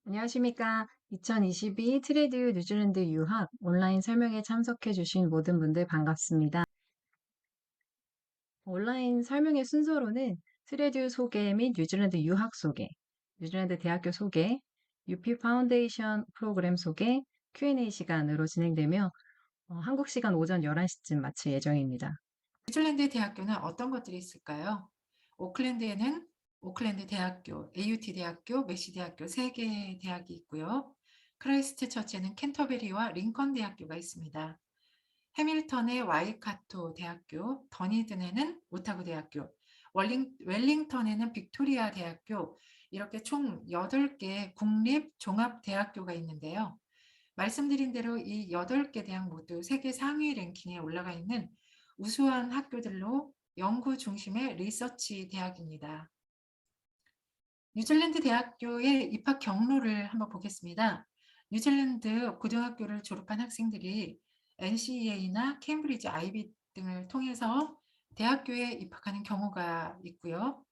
안녕하십니까. 2022 트레드 뉴질랜드 유학 온라인 설명에 참석해 주신 모든 분들 반갑습니다. 온라인 설명의 순서로는 트레드 소개 및 뉴질랜드 유학 소개, 뉴질랜드 대학교 소개, UP 파운데이션 프로그램 소개, Q&A 시간으로 진행되며 한국 시간 오전 11시쯤 마칠 예정입니다. 뉴질랜드 대학교는 어떤 것들이 있을까요? 오클랜드에는 오클랜드 대학교, AUT 대학교, 메시 대학교 3개의 대학이 있고요. 크라이스트 처치에는 캔터베리와 링컨 대학교가 있습니다. 해밀턴의 와이카토 대학교, 더니든에는 오타고 대학교, 웰링턴에는 빅토리아 대학교, 이렇게 총 8개 국립 종합대학교가 있는데요. 말씀드린 대로 이 8개 대학 모두 세계 상위 랭킹에 올라가 있는 우수한 학교들로 연구 중심의 리서치 대학입니다. 뉴질랜드 대학교의 입학 경로를 한번 보겠습니다. 뉴질랜드 고등학교를 졸업한 학생들이 NCEA나 케임브리지 아이비 등을 통해서 대학교에 입학하는 경우가 있고요.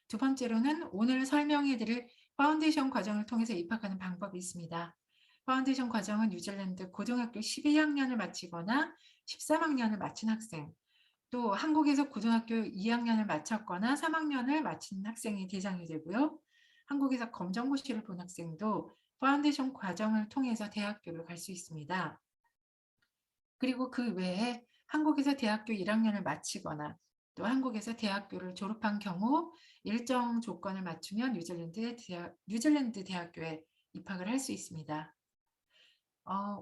두 번째로는 오늘 설명해 드릴 파운데이션 과정을 통해서 입학하는 방법이 있습니다. 파운데이션 과정은 뉴질랜드 고등학교 12학년을 마치거나 13학년을 마친 학생, 또 한국에서 고등학교 2학년을 마쳤거나 3학년을 마친 학생이 대상이 되고요. 한국에서 검정고시를 본 학생도 파운데이션 과정을 통해서 대학교를 갈 수 있습니다. 그리고 그 외에 한국에서 대학교 1학년을 마치거나 또 한국에서 대학교를 졸업한 경우 일정 조건을 맞추면 뉴질랜드 대학교에 입학을 할 수 있습니다.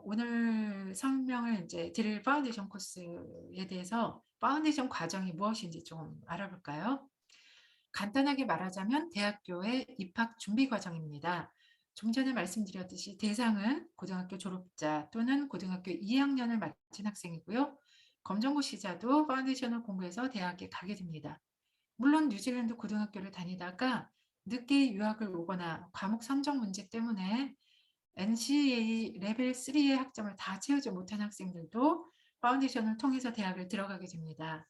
오늘 설명을 이제 드릴 파운데이션 코스에 대해서 파운데이션 과정이 무엇인지 좀 알아볼까요? 간단하게 말하자면 대학교의 입학 준비 과정입니다. 좀 전에 말씀드렸듯이 대상은 고등학교 졸업자 또는 고등학교 2학년을 마친 학생이고요. 검정고시자도 파운데이션을 공부해서 대학에 가게 됩니다. 물론 뉴질랜드 고등학교를 다니다가 늦게 유학을 오거나 과목 선정 문제 때문에 NCEA 레벨 3의 학점을 다 채우지 못한 학생들도 파운데이션을 통해서 대학을 들어가게 됩니다.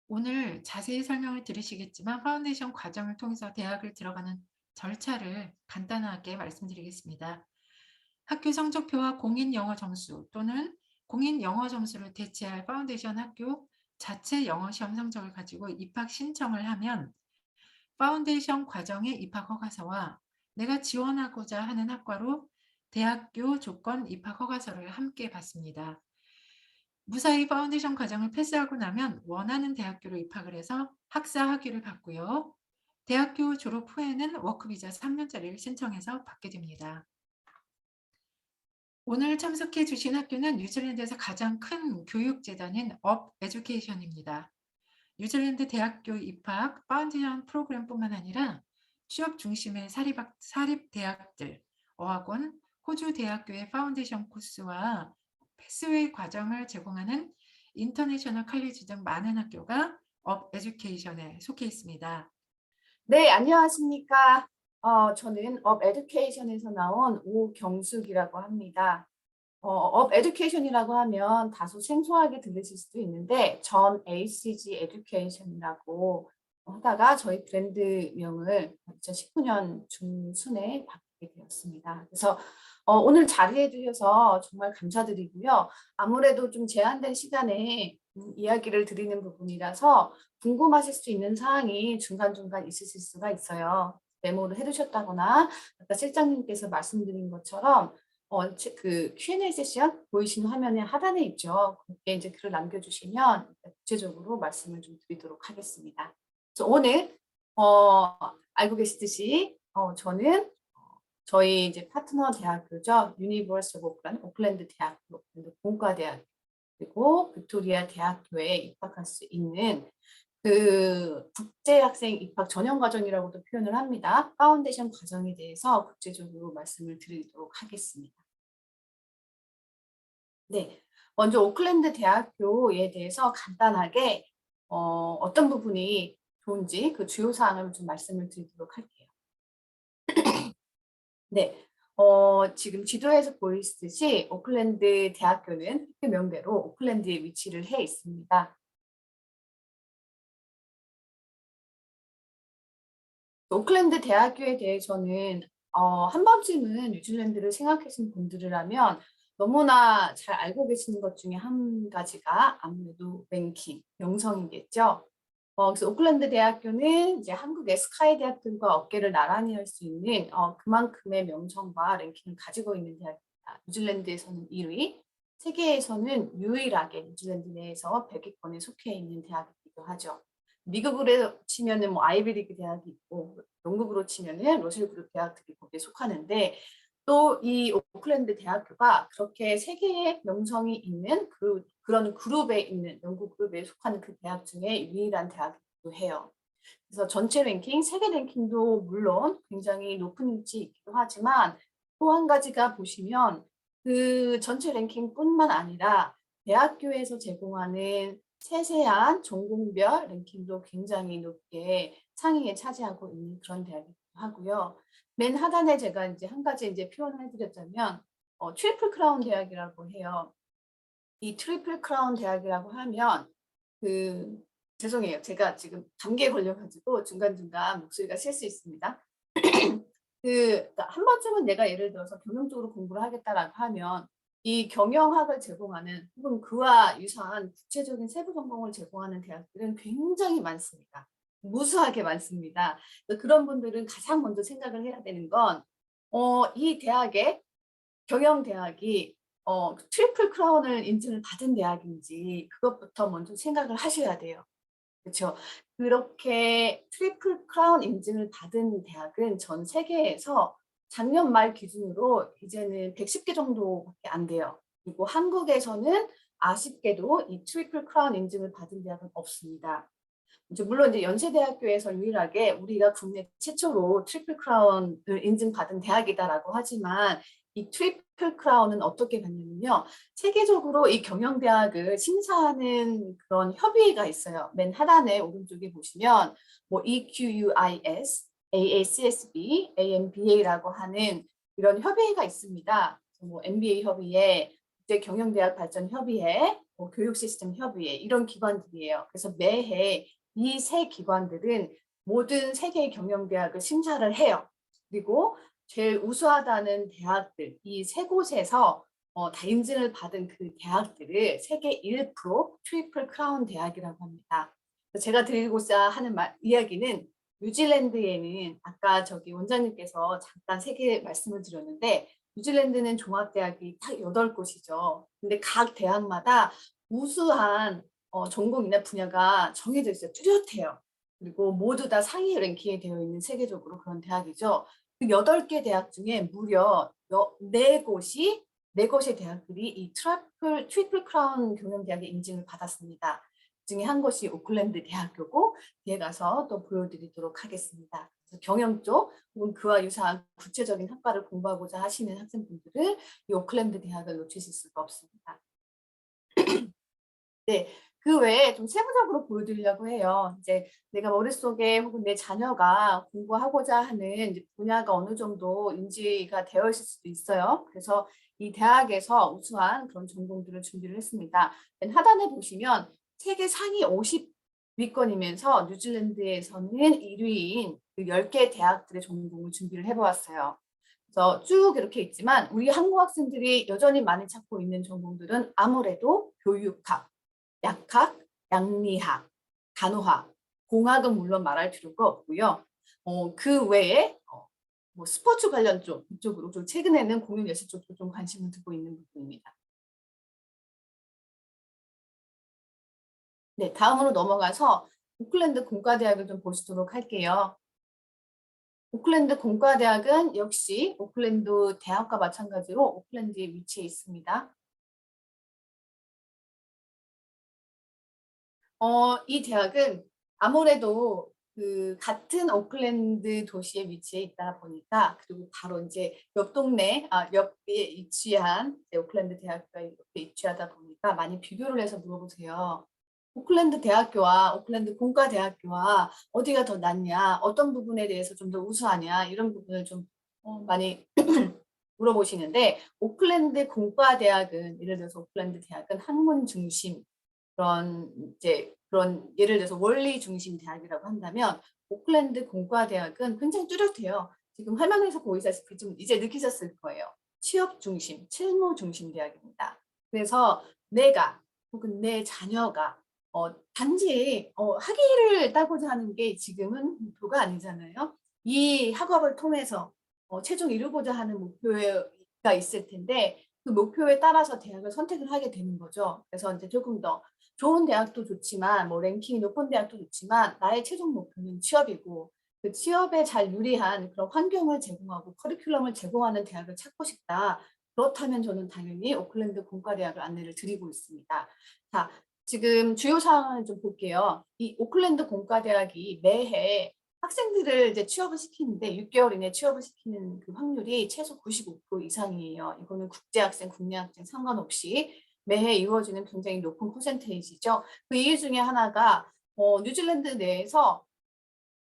오늘 자세히 설명을 들으시겠지만 파운데이션 과정을 통해서 대학을 들어가는 절차를 간단하게 말씀드리겠습니다. 학교 성적표와 공인 영어 점수 또는 공인 영어 점수를 대체할 파운데이션 학교 자체 영어 시험 성적을 가지고 입학 신청을 하면 파운데이션 과정의 입학 허가서와 내가 지원하고자 하는 학과로 대학교 조건 입학 허가서를 함께 받습니다. 무사히 파운데이션 과정을 패스하고 나면 원하는 대학교로 입학을 해서 학사 학위를 받고요. 대학교 졸업 후에는 워크비자 3년짜리를 신청해서 받게 됩니다. 오늘 참석해 주신 학교는 뉴질랜드에서 가장 큰 교육재단인 업 에듀케이션입니다. 뉴질랜드 대학교 입학 파운데이션 프로그램뿐만 아니라 취업 중심의 사립대학들, 어학원, 호주 대학교의 파운데이션 코스와 패스웨이 과정을 제공하는 인터내셔널 칼리지 등 많은 학교가 업 에듀케이션에 속해 있습니다. 네, 안녕하십니까. 저는 업 에듀케이션에서 나온 오경숙이라고 합니다. 업 에듀케이션이라고 하면 다소 생소하게 들리실 수도 있는데 전 ACG 에듀케이션이라고 하다가 저희 브랜드명을 2019년 중순에 바꾸게 되었습니다. 그래서 오늘 자리해 주셔서 정말 감사드리고요. 아무래도 좀 제한된 시간에 이야기를 드리는 부분이라서 궁금하실 수 있는 사항이 중간중간 있으실 수가 있어요. 메모를 해두셨다거나 아까 실장님께서 말씀드린 것처럼 그 Q&A 세션 보이시는 화면에 하단에 있죠. 거기에 이제 글을 남겨주시면 구체적으로 말씀을 좀 드리도록 하겠습니다. 그래서 오늘 알고 계시듯이 저는 저희 이제 파트너 대학교죠. 유니버시티 오브 오클랜드 대학교, 공과대학 그리고 빅토리아 대학교에 입학할 수 있는 그 국제학생 입학 전형 과정이라고도 표현을 합니다. 파운데이션 과정에 대해서 구체적으로 말씀을 드리도록 하겠습니다. 네, 먼저 오클랜드 대학교에 대해서 간단하게 어떤 부분이 좋은지 그 주요 사항을 좀 말씀을 드리도록 할게요. 네, 지금 지도에서 보이시듯이 오클랜드 대학교는 그 명대로 오클랜드에 위치를 해 있습니다. 오클랜드 대학교에 대해서는 한 번쯤은 뉴질랜드를 생각하시는 분들이라면 너무나 잘 알고 계시는 것 중에 한 가지가 아무래도 랭킹, 명성이겠죠. 그래서 오클랜드 대학교는 이제 한국의 스카이 대학들과 어깨를 나란히 할 수 있는 그만큼의 명성과 랭킹을 가지고 있는 대학입니다. 뉴질랜드에서는 1위, 세계에서는 유일하게 뉴질랜드 내에서 100위권에 속해 있는 대학이기도 하죠. 미국으로 치면은 뭐 아이비리그 대학이 있고, 영국으로 치면은 러셀그룹 대학들이 거기에 속하는데, 또 이 오클랜드 대학교가 그렇게 세계의 명성이 있는 그런 그룹에 있는 영국 그룹에 속하는 그 대학 중에 유일한 대학이기도 해요. 그래서 전체 랭킹, 세계 랭킹도 물론 굉장히 높은 위치에 있기도 하지만 또 한 가지가 보시면 그 전체 랭킹뿐만 아니라 대학교에서 제공하는 세세한 전공별 랭킹도 굉장히 높게 상위에 차지하고 있는 그런 대학이기도 하고요. 맨 하단에 제가 이제 한 가지 이제 표현을 해드렸자면 트리플 크라운 대학이라고 해요. 이 트리플 크라운 대학이라고 하면 죄송해요. 제가 지금 감기에 걸려가지고 중간중간 목소리가 쉴 수 있습니다. 그러니까 한 번쯤은 내가 예를 들어서 경영적으로 공부를 하겠다라고 하면 이 경영학을 제공하는 혹은 그와 유사한 구체적인 세부 전공을 제공하는 대학들은 굉장히 많습니다. 무수하게 많습니다. 그런 분들은 가장 먼저 생각을 해야 되는 건 이 대학의 경영대학이 트리플 크라운을 인증을 받은 대학인지 그것부터 먼저 생각을 하셔야 돼요. 그렇죠. 그렇게 트리플 크라운 인증을 받은 대학은 전 세계에서 작년 말 기준으로 이제는 110개 정도밖에 안 돼요. 그리고 한국에서는 아쉽게도 이 트리플 크라운 인증을 받은 대학은 없습니다. 물론 이제 연세대학교에서 유일하게 우리가 국내 최초로 트리플 크라운을 인증받은 대학이다라고 하지만 이 트리플 크라운은 어떻게 받냐면요. 세계적으로 이 경영대학을 심사하는 그런 협의회가 있어요. 맨 하단에 오른쪽에 보시면 뭐 EQUIS, AACSB, AMBA라고 하는 이런 협의회가 있습니다. 뭐 MBA 협의회, 국제 경영대학 발전 협의회, 뭐 교육 시스템 협의회 이런 기관들이에요. 그래서 매해 이 세 기관들은 모든 세계 경영대학을 심사를 해요. 그리고 제일 우수하다는 대학들, 이 세 곳에서 다 인증을 받은 그 대학들을 세계 1% 트리플 크라운 대학이라고 합니다. 제가 드리고자 하는 이야기는 뉴질랜드에는 아까 저기 원장님께서 잠깐 세 개 말씀을 드렸는데 뉴질랜드는 종합대학이 딱 8곳이죠. 근데 각 대학마다 우수한 전공이나 분야가 정해져 있어요. 뚜렷해요. 그리고 모두 다 상위 랭킹에 되어 있는 세계적으로 그런 대학이죠. 그 8개 대학 중에 무려 4곳이, 4곳의 대학들이 이 트리플 크라운 경영대학의 인증을 받았습니다. 그 중에 한 곳이 오클랜드 대학교고 뒤에 가서 또 보여드리도록 하겠습니다. 그래서 경영 쪽 혹은 그와 유사한 구체적인 학과를 공부하고자 하시는 학생분들은 이 오클랜드 대학을 놓치실 수가 없습니다. 네, 그 외에 좀 세부적으로 보여드리려고 해요. 이제 내가 머릿속에 혹은 내 자녀가 공부하고자 하는 이제 분야가 어느 정도 인지가 되어 있을 수도 있어요. 그래서 이 대학에서 우수한 그런 전공들을 준비를 했습니다. 하단에 보시면 세계 상위 50위권이면서 뉴질랜드에서는 1위인 그 10개 대학들의 전공을 준비를 해보았어요. 그래서 쭉 이렇게 있지만 우리 한국 학생들이 여전히 많이 찾고 있는 전공들은 아무래도 교육학, 약학, 양리학, 간호학, 공학은 물론 말할 필요가 없고요. 그 외에 뭐 스포츠 관련 쪽 이쪽으로 좀 최근에는 공연예술 쪽도 좀 관심을 두고 있는 부분입니다. 네, 다음으로 넘어가서 오클랜드 공과대학을 좀 보시도록 할게요. 오클랜드 공과대학은 역시 오클랜드 대학과 마찬가지로 오클랜드에 위치해 있습니다. 이 대학은 아무래도 그 같은 오클랜드 도시에 위치해 있다 보니까 그리고 바로 이제 옆 동네, 옆에 위치한 오클랜드 대학과 옆에 위치하다 보니까 많이 비교를 해서 물어보세요. 오클랜드 대학교와 오클랜드 공과대학교와 어디가 더 낫냐, 어떤 부분에 대해서 좀 더 우수하냐 이런 부분을 좀 많이 물어보시는데 오클랜드 공과대학은 예를 들어서 오클랜드 대학은 학문 중심 그런 예를 들어서 원리 중심 대학이라고 한다면 오클랜드 공과대학은 굉장히 뚜렷해요. 지금 화면에서 보이다시피 좀 이제 느끼셨을 거예요. 취업 중심, 실무 중심 대학입니다. 그래서 내가 혹은 내 자녀가 단지 학위를 따고자 하는 게 지금은 목표가 아니잖아요. 이 학업을 통해서 최종 이루고자 하는 목표가 있을 텐데 그 목표에 따라서 대학을 선택을 하게 되는 거죠. 그래서 이제 조금 더 좋은 대학도 좋지만 뭐 랭킹이 높은 대학도 좋지만 나의 최종 목표는 취업이고 그 취업에 잘 유리한 그런 환경을 제공하고 커리큘럼을 제공하는 대학을 찾고 싶다. 그렇다면 저는 당연히 오클랜드 공과대학을 안내를 드리고 있습니다. 자, 지금 주요 사항을 좀 볼게요. 이 오클랜드 공과대학이 매해 학생들을 이제 취업을 시키는데 6개월 이내 취업을 시키는 그 확률이 최소 95% 이상이에요. 이거는 국제 학생, 국내 학생 상관없이 매해 이루어지는 굉장히 높은 퍼센테이지죠. 그 이유 중에 하나가 뉴질랜드 내에서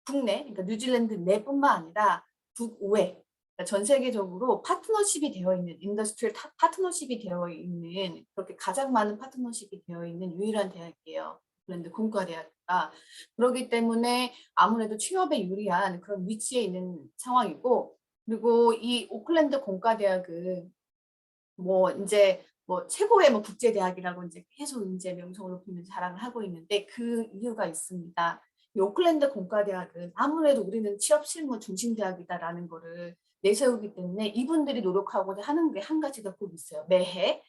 국내, 그러니까 뉴질랜드 내뿐만 아니라 북외, 그러니까 전 세계적으로 파트너십이 되어 있는, 인더스트리얼 파트너십이 되어 있는, 그렇게 가장 많은 파트너십이 되어 있는 유일한 대학이에요. 오클랜드 공과대학가. 그렇기 때문에 아무래도 취업에 유리한 그런 위치에 있는 상황이고, 그리고 이 오클랜드 공과대학은 뭐 이제 뭐 최고의 뭐 국제대학이라고 이제 계속 이제 명성을 높이면서 자랑을 하고 있는데 그 이유가 있습니다. 이 오클랜드 공과대학은 아무래도 우리는 취업 실무 중심 대학이다라는 거를 내세우기 때문에 이분들이 노력하고자 하는 게 한 가지가 꼭 있어요. 매해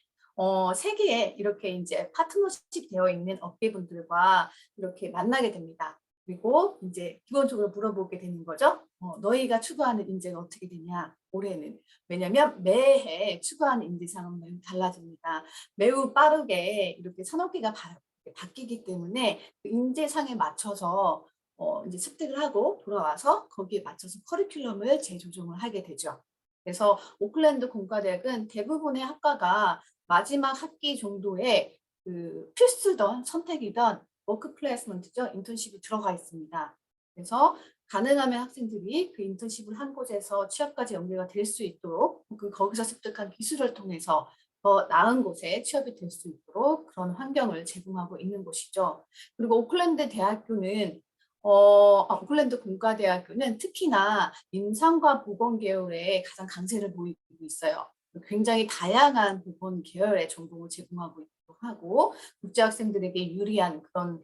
세계에 이렇게 이제 파트너십 되어 있는 업계분들과 이렇게 만나게 됩니다. 그리고 이제 기본적으로 물어보게 되는 거죠. 너희가 추구하는 인재가 어떻게 되냐? 올해는. 왜냐하면 매해 추구하는 인재상은 매우 달라집니다. 매우 빠르게 이렇게 산업계가 바뀌기 때문에 그 인재상에 맞춰서 이제 습득을 하고 돌아와서 거기에 맞춰서 커리큘럼을 재조정을 하게 되죠. 그래서 오클랜드 공과대학은 대부분의 학과가 마지막 학기 정도에 그 필수던 선택이던 워크 플레이스먼트죠. 인턴십이 들어가 있습니다. 그래서 가능하면 학생들이 그 인턴십을 한 곳에서 취업까지 연계가 될 수 있도록 거기서 습득한 기술을 통해서 더 나은 곳에 취업이 될 수 있도록 그런 환경을 제공하고 있는 곳이죠. 그리고 오클랜드 대학교는 오클랜드 공과대학교는 특히나 인상과 보건 계열에 가장 강세를 보이고 있어요. 굉장히 다양한 보건 계열의 전공을 제공하고 있기도 하고 국제 학생들에게 유리한 그런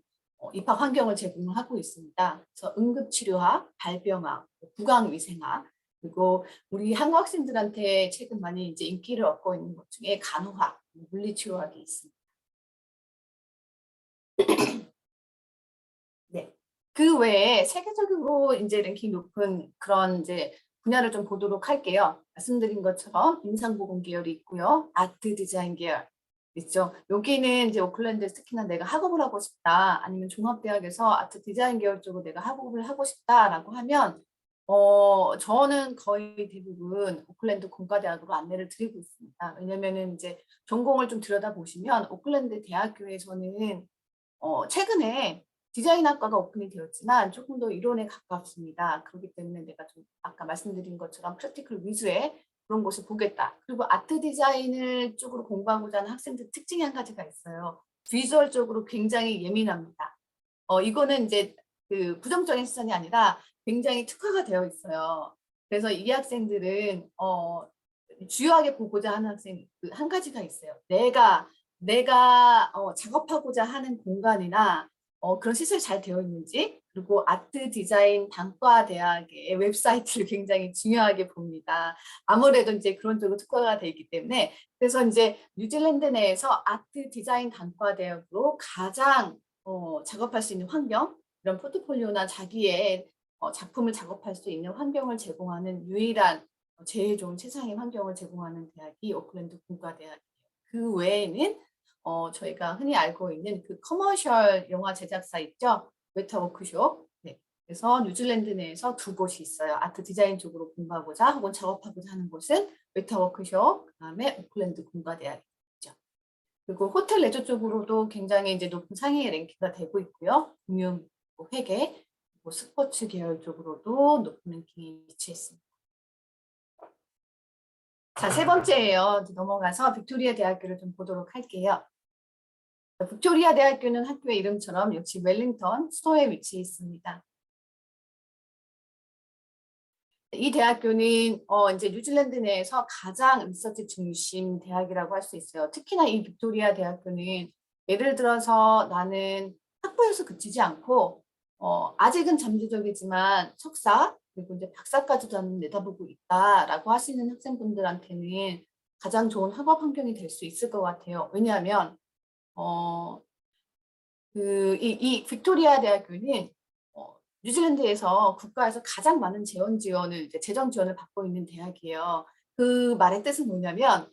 입학 환경을 제공을 하고 있습니다. 그래서 응급치료학, 발병학, 구강위생학, 그리고 우리 한국 학생들한테 최근 많이 이제 인기를 얻고 있는 것 중에 간호학, 물리치료학이 있습니다. 네. 그 외에 세계적으로 이제 랭킹 높은 그런 이제 분야를 좀 보도록 할게요. 말씀드린 것처럼 인상보건 계열이 있고요. 아트 디자인 계열 있죠. 여기는 이제 오클랜드에서 특히나 내가 학업을 하고 싶다. 아니면 종합대학에서 아트 디자인 계열 쪽으로 내가 학업을 하고 싶다라고 하면 저는 거의 대부분 오클랜드 공과대학으로 안내를 드리고 있습니다. 왜냐면은 이제 전공을 좀 들여다보시면 오클랜드 대학교에서는 최근에 디자인학과가 오픈이 되었지만 조금 더 이론에 가깝습니다. 그렇기 때문에 내가 좀 아까 말씀드린 것처럼 프랙티컬 위주의 그런 것을 보겠다. 그리고 아트 디자인을 쪽으로 공부하고자 하는 학생들 특징이 한 가지가 있어요. 비주얼 쪽으로 굉장히 예민합니다. 이거는 이제 그 부정적인 시선이 아니라 굉장히 특화가 되어 있어요. 그래서 이 학생들은 주요하게 보고자 하는 학생 그 한 가지가 있어요. 내가 작업하고자 하는 공간이나 그런 시설이 잘 되어 있는지, 그리고 아트 디자인 단과 대학의 웹사이트를 굉장히 중요하게 봅니다. 아무래도 이제 그런 쪽으로 특화가 되어 있기 때문에. 그래서 이제 뉴질랜드 내에서 아트 디자인 단과 대학으로 가장 작업할 수 있는 환경, 이런 포트폴리오나 자기의 작품을 작업할 수 있는 환경을 제공하는 유일한 제일 좋은 최상의 환경을 제공하는 대학이 오클랜드 공과대학이에요. 그 외에는 저희가 흔히 알고 있는 그 커머셜 영화 제작사 있죠? 웨타 워크숍. 네. 그래서 뉴질랜드 내에서 두 곳이 있어요. 아트 디자인 쪽으로 공부하고자 혹은 작업하고자 하는 곳은 웨타 워크숍, 그다음에 오클랜드 공과대학이죠. 그리고 호텔 레저 쪽으로도 굉장히 이제 높은 상위의 랭킹가 되고 있고요. 금융, 회계, 그리고 스포츠 계열 쪽으로도 높은 랭킹이 위치했습니다. 자, 세 번째예요. 이제 넘어가서 빅토리아 대학교를 좀 보도록 할게요. 빅토리아 대학교는 학교의 이름처럼 역시 웰링턴 수도에 위치해 있습니다. 이 대학교는 이제 뉴질랜드 내에서 가장 리서치 중심 대학이라고 할 수 있어요. 특히나 이 빅토리아 대학교는 예를 들어서 나는 학부에서 그치지 않고 아직은 잠재적이지만 석사 그리고 이제 박사까지도 나는 내다보고 있다라고 하시는 학생분들한테는 가장 좋은 학업 환경이 될 수 있을 것 같아요. 왜냐하면 이 빅토리아 대학교는 뉴질랜드에서 국가에서 가장 많은 재원 지원을 이제 재정 지원을 받고 있는 대학이에요. 그 말의 뜻은 뭐냐면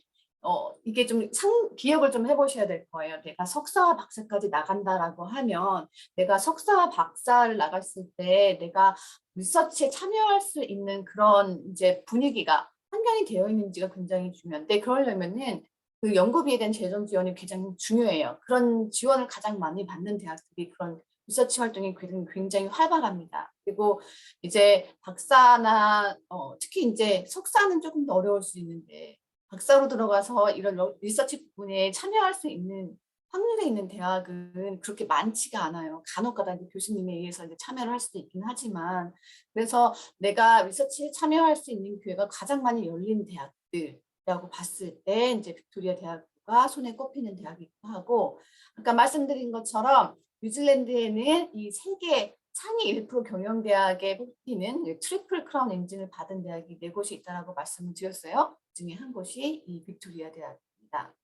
이게 좀 기억을 좀 해보셔야 될 거예요. 내가 석사와 박사까지 나간다라고 하면 내가 석사와 박사를 나갔을 때 내가 리서치에 참여할 수 있는 그런 이제 분위기가 환경이 되어 있는지가 굉장히 중요한데 그러려면은 그 연구비에 대한 재정 지원이 굉장히 중요해요. 그런 지원을 가장 많이 받는 대학들이 그런 리서치 활동이 굉장히 활발합니다. 그리고 이제 박사나 특히 이제 석사는 조금 더 어려울 수 있는데 박사로 들어가서 이런 리서치 부분에 참여할 수 있는 확률에 있는 대학은 그렇게 많지가 않아요. 간혹가다 교수님에 의해서 이제 참여를 할 수도 있긴 하지만 그래서 내가 리서치에 참여할 수 있는 기회가 가장 많이 열린 대학들이라고 봤을 때 이제 빅토리아 대학가 손에 꼽히는 대학이기도 하고 아까 말씀드린 것처럼 뉴질랜드에는 이 세계 상위 1% 경영대학에 뽑히는 트리플 크라운 엔진을 받은 대학이 4곳이 있다고 말씀을 드렸어요. 그 중에 한 곳이 이 빅토리아 대학입니다.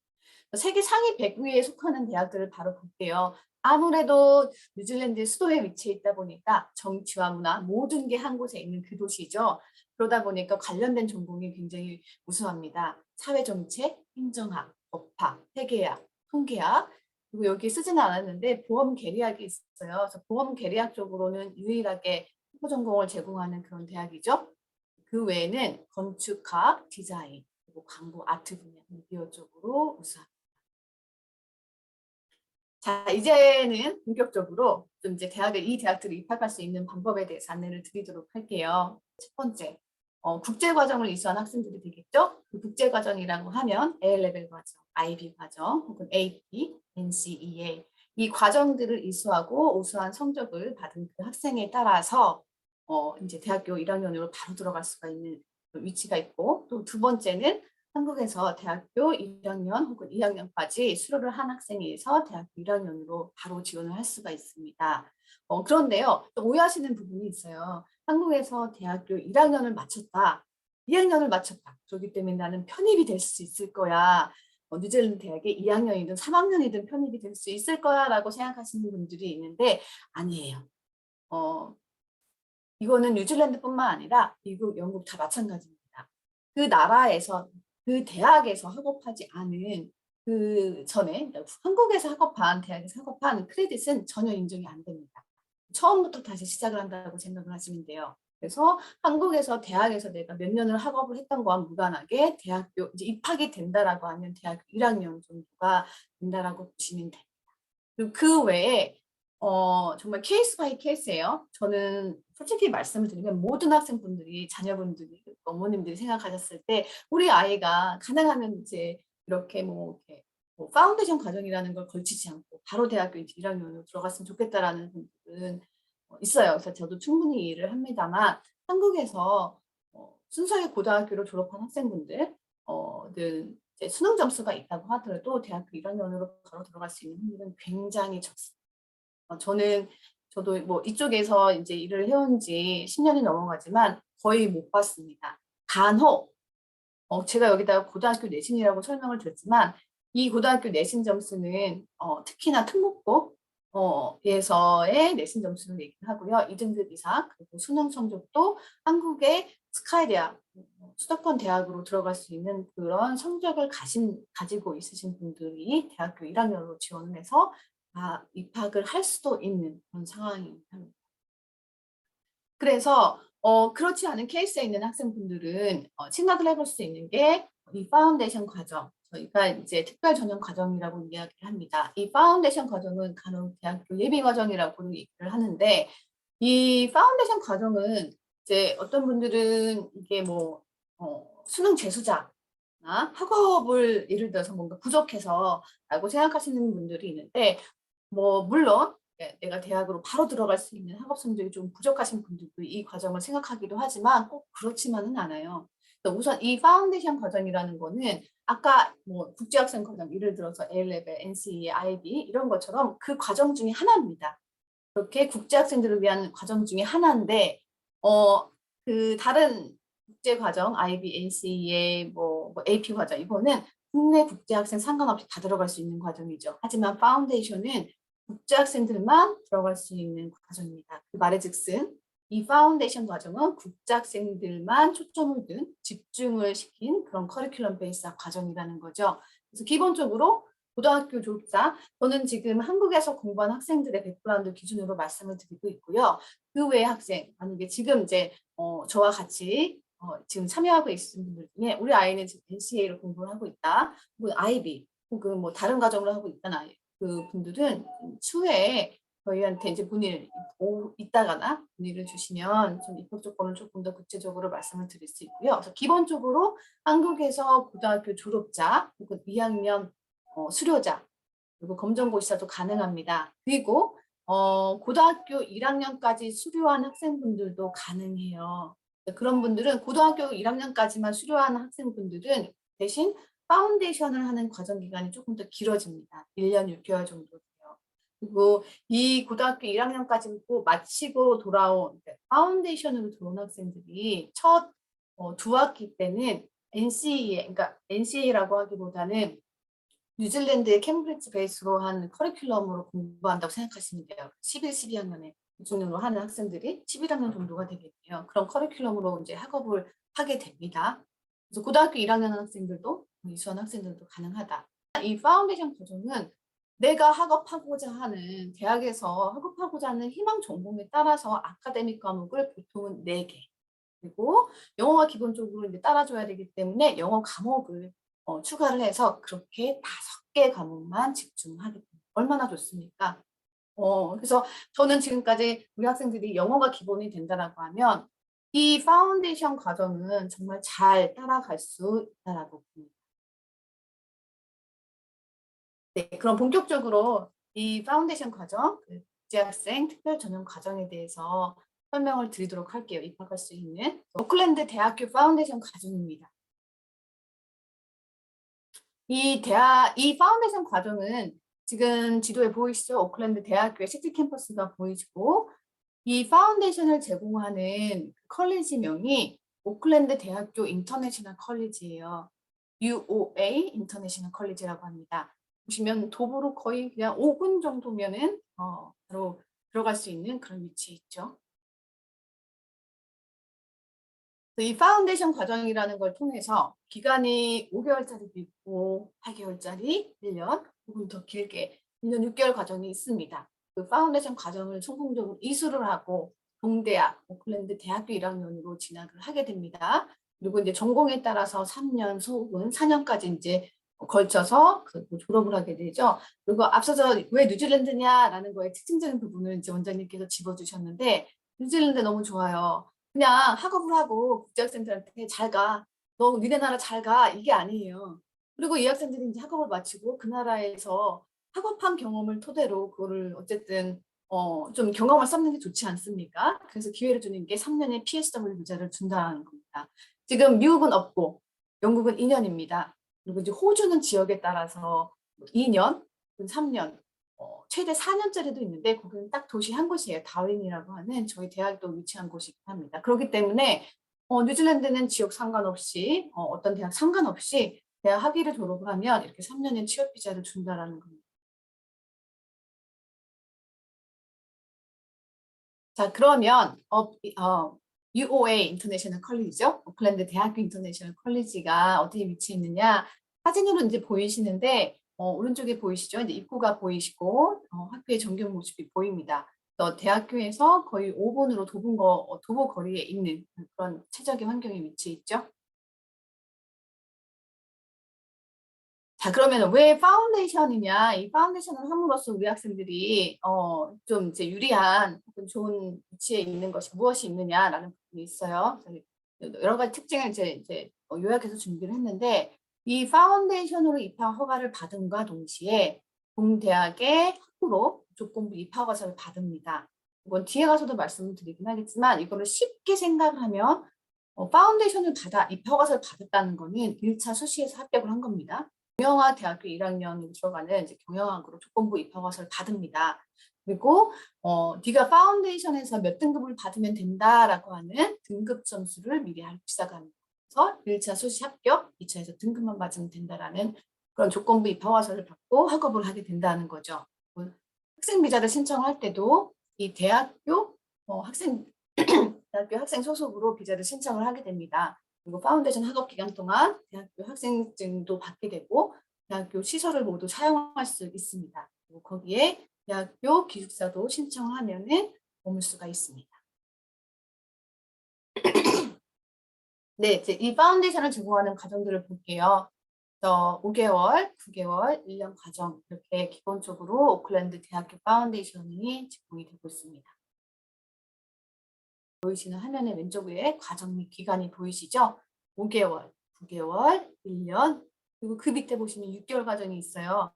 세계 상위 100위에 속하는 대학들을 바로 볼게요. 아무래도 뉴질랜드 수도에 위치해 있다 보니까 정치와 문화 모든 게 한 곳에 있는 그 도시죠. 그러다 보니까 관련된 전공이 굉장히 우수합니다. 사회정책, 행정학, 법학, 회계학, 통계학, 그리고 여기 쓰지는 않았는데 보험 계리학이 있어요. 그래서 보험 계리학 쪽으로는 유일하게 후보 전공을 제공하는 그런 대학이죠. 그 외에는 건축학, 디자인, 그리고 광고, 아트 분야, 미디어 쪽으로 우수합니다. 자, 이제는 본격적으로 좀 이제 이 대학들을 입학할 수 있는 방법에 대해서 안내를 드리도록 할게요. 첫 번째, 국제과정을 이수한 학생들이 되겠죠? 그 국제과정이라고 하면 A-레벨 과정, IB 과정, 혹은 AP, NCEA 이 과정들을 이수하고 우수한 성적을 받은 그 학생에 따라서 이제 대학교 1학년으로 바로 들어갈 수가 있는 위치가 있고 또 두 번째는 한국에서 대학교 1학년 혹은 2학년까지 수료를 한 학생에서 대학교 1학년으로 바로 지원을 할 수가 있습니다. 그런데요, 또 오해하시는 부분이 있어요. 한국에서 대학교 1학년을 마쳤다, 2학년을 마쳤다. 그렇기 때문에 나는 편입이 될 수 있을 거야. 뉴질랜드 대학에 2학년이든 3학년이든 편입이 될 수 있을 거야 라고 생각하시는 분들이 있는데 아니에요. 이거는 뉴질랜드뿐만 아니라 미국, 영국 다 마찬가지입니다. 그 나라에서 그 대학에서 학업하지 않은 그 전에 한국에서 학업한 대학에서 학업한 크레딧은 전혀 인정이 안 됩니다. 처음부터 다시 시작을 한다고 생각을 하시면 돼요. 그래서 한국에서 대학에서 내가 몇 년을 학업을 했던 거와 무관하게 대학교 이제 입학이 된다라고 하면 대학교 1학년 정도가 된다라고 보시면 됩니다. 그리고 그 외에 정말 케이스 바이 케이스예요. 저는 솔직히 말씀을 드리면 모든 학생분들이 자녀분들이 어머님들이 생각하셨을 때 우리 아이가 가능하면 이제 이렇게 이렇게 파운데이션 과정이라는 걸 걸치지 않고 바로 대학교 1학년으로 들어갔으면 좋겠다라는 분들은 있어요. 그래서 저도 충분히 이해를 합니다만 한국에서 순수하게 고등학교를 졸업한 학생분들 는 이제 수능 점수가 있다고 하더라도 대학교 1학년으로 바로 들어갈 수 있는 확률은 굉장히 적습니다. 저도 뭐 이쪽에서 이제 일을 해온 지 10년이 넘어가지만 거의 못 봤습니다. 간혹 제가 여기다가 고등학교 내신이라고 설명을 드렸지만 이 고등학교 내신 점수는 특히나 특목고 에서의 내신 점수를 얘기를 하고요. 2등급 이상 그리고 수능 성적도 한국의 스카이 대학, 수도권 대학으로 들어갈 수 있는 그런 성적을 가지고 있으신 분들이 대학교 1학년으로 지원을 해서 입학을 할 수도 있는 그런 상황입니다. 그래서 그렇지 않은 케이스에 있는 학생분들은 생각을 해볼 수 있는 게 이 파운데이션 과정, 저희가 이제 특별 전형 과정이라고 이야기를 합니다. 이 파운데이션 과정은 간혹 대학교 예비 과정이라고 얘기를 하는데 이 파운데이션 과정은 이제 어떤 분들은 이게 수능 재수자나 학업을 예를 들어서 뭔가 부족해서라고 생각하시는 분들이 있는데 물론 내가 대학으로 바로 들어갈 수 있는 학업 성적이 좀 부족하신 분들도 이 과정을 생각하기도 하지만 꼭 그렇지만은 않아요. 우선 이 파운데이션 과정이라는 거는 아까 뭐 국제학생 과정, 예를 들어서 A-레벨, NCE, IB 이런 것처럼 그 과정 중에 하나입니다. 그렇게 국제학생들을 위한 과정 중에 하나인데 그 다른 국제 과정, IB, NCEA, 뭐 AP 과정 이거는 국내 국제학생 상관없이 다 들어갈 수 있는 과정이죠. 하지만 파운데이션은 국제학생들만 들어갈 수 있는 과정입니다. 그 말의즉슨 이 파운데이션 과정은 국제학생들만 초점을 둔 집중을 시킨 그런 커리큘럼 베이스 과정이라는 거죠. 그래서 기본적으로 고등학교 졸업자, 저는 지금 한국에서 공부한 학생들의 백그라운드 기준으로 말씀을 드리고 있고요. 그 외의 학생, 만약에 지금 이제 저와 같이 지금 참여하고 있는 분들 중에 우리 아이는 지금 NCA를 공부를 하고 있다, 혹은 IB, 혹은 뭐 다른 과정을 하고 있다는 아이, 그 분들은 추후에 저희한테 이제 문의를 있다가나 문의를 주시면 좀 입학 조건을 조금 더 구체적으로 말씀을 드릴 수 있고요. 그래서 기본적으로 한국에서 고등학교 졸업자 혹은 2학년 수료자 그리고 검정고시자도 가능합니다. 그리고 고등학교 1학년까지 수료한 학생분들도 가능해요. 그런 분들은 고등학교 1학년까지만 수료한 학생분들은 대신 파운데이션을 하는 과정 기간이 조금 더 길어집니다. 1년 6개월 정도 돼요. 그리고 이 고등학교 1학년까지 마치고 돌아온 파운데이션으로 들어온 학생들이 첫 두 학기 때는 NCA, 그러니까 NCA라고 하기보다는 뉴질랜드의 캠브리지 베이스로 한 커리큘럼으로 공부한다고 생각하시면 돼요. 11, 12학년에 기준으로 하는 학생들이 11학년 정도가 되겠네요. 그런 커리큘럼으로 이제 학업을 하게 됩니다. 그래서 고등학교 1학년 학생들도 이수한 학생들도 가능하다. 이 파운데이션 과정은 내가 학업하고자 하는 대학에서 학업하고자 하는 희망 전공에 따라서 아카데믹 과목을 보통은 4개 그리고 영어가 기본적으로 이제 따라줘야 되기 때문에 영어 과목을 추가를 해서 그렇게 5개 과목만 집중하게 됩니다. 얼마나 좋습니까? 그래서 저는 지금까지 우리 학생들이 영어가 기본이 된다라고 하면 이 파운데이션 과정은 정말 잘 따라갈 수 있다라고 봅니다. 네, 그럼 본격적으로 이 파운데이션 과정, 그 국제학생 특별 전형 과정에 대해서 설명을 드리도록 할게요. 입학할 수 있는 오클랜드 대학교 파운데이션 과정입니다. 이 파운데이션 과정은 지금 지도에 보이시죠? 오클랜드 대학교의 시티 캠퍼스가 보이시고 이 파운데이션을 제공하는 컬리지명이 오클랜드 대학교 인터내셔널 컬리지예요. UOA 인터내셔널 컬리지라고 합니다. 보시면 도보로 거의 그냥 5분 정도면은 바로 들어갈 수 있는 그런 위치에 있죠. 이 파운데이션 과정이라는 걸 통해서 기간이 5개월짜리도 있고 8개월짜리 1년 혹은 더 길게 1년 6개월 과정이 있습니다. 그 파운데이션 과정을 성공적으로 이수를 하고 동대학, 오클랜드 대학교 1학년으로 진학을 하게 됩니다. 그리고 이제 전공에 따라서 3년 혹은 4년까지 이제 걸쳐서 졸업을 하게 되죠. 그리고 앞서서 왜 뉴질랜드냐라는 거에 특징적인 부분을 이제 원장님께서 짚어주셨는데 뉴질랜드 너무 좋아요. 그냥 학업을 하고 국제학생들한테 잘 가. 너 니네 나라 잘 가. 이게 아니에요. 그리고 이 학생들이 이제 학업을 마치고 그 나라에서 학업한 경험을 토대로 그거를 어쨌든 좀 경험을 쌓는 게 좋지 않습니까? 그래서 기회를 주는 게 3년의 PSW 비자를 준다는 겁니다. 지금 미국은 없고 영국은 2년입니다. 그리고 이제 호주는 지역에 따라서 2년, 3년, 최대 4년짜리도 있는데 거기는 딱 도시 한 곳이에요. 다윈이라고 하는 저희 대학도 위치한 곳이긴 합니다. 그렇기 때문에 뉴질랜드는 지역 상관없이 어떤 대학 상관없이 대학 학위를 졸업을 하면 이렇게 3년의 취업 비자를 준다라는 겁니다. 자, 그러면 UOA 인터내셔널 컬리지죠. 오클랜드 대학교 인터내셔널 컬리지가 어디에 위치해 있느냐? 사진으로 이제 보이시는데 오른쪽에 보이시죠? 이제 입구가 보이시고 학교의 전경 모습이 보입니다. 대학교에서 거의 5분으로 도보 거리에 있는 그런 최적의 환경에 위치해 있죠. 자, 그러면 왜 파운데이션이냐? 이 파운데이션을 함으로써 우리 학생들이 좀 이제 유리한 혹은 좋은 위치에 있는 것이 무엇이 있느냐라는 부분이 있어요. 여러 가지 특징을 이제 요약해서 준비를 했는데 이 파운데이션으로 입학 허가를 받음과 동시에 동대학의 학부로 조건부 입학허가서를 받습니다. 이건 뒤에 가서도 말씀을 드리긴 하겠지만 이거를 쉽게 생각하면 파운데이션을 받아 입학허가서를 받았다는 거는 1차 수시에서 합격을 한 겁니다. 경영학 대학교 1학년으로 들어가는 이제 경영학으로 조건부 입학허가서를 받습니다. 그리고 네가 파운데이션에서 몇 등급을 받으면 된다라고 하는 등급 점수를 미리 알고 시작합니다. 그래서 1차 수시 합격, 2차에서 등급만 맞으면 된다라는 그런 조건부 입학허가서를 받고 학업을 하게 된다는 거죠. 학생 비자를 신청할 때도 이 대학교 대학교 학생 소속으로 비자를 신청을 하게 됩니다. 그리고 파운데이션 학업 기간 동안 대학교 학생증도 받게 되고 대학교 시설을 모두 사용할 수 있습니다. 그리고 거기에 대학교 기숙사도 신청을 하면은 머물 수가 있습니다. 네, 이제 이 파운데이션을 제공하는 과정들을 볼게요. 5개월, 9개월, 1년 과정 이렇게 기본적으로 오클랜드 대학교 파운데이션이 제공이 되고 있습니다. 보이시는 화면의 왼쪽 위에 과정 및 기간이 보이시죠? 5개월, 9개월, 1년, 그리고 그 밑에 보시면 6개월 과정이 있어요.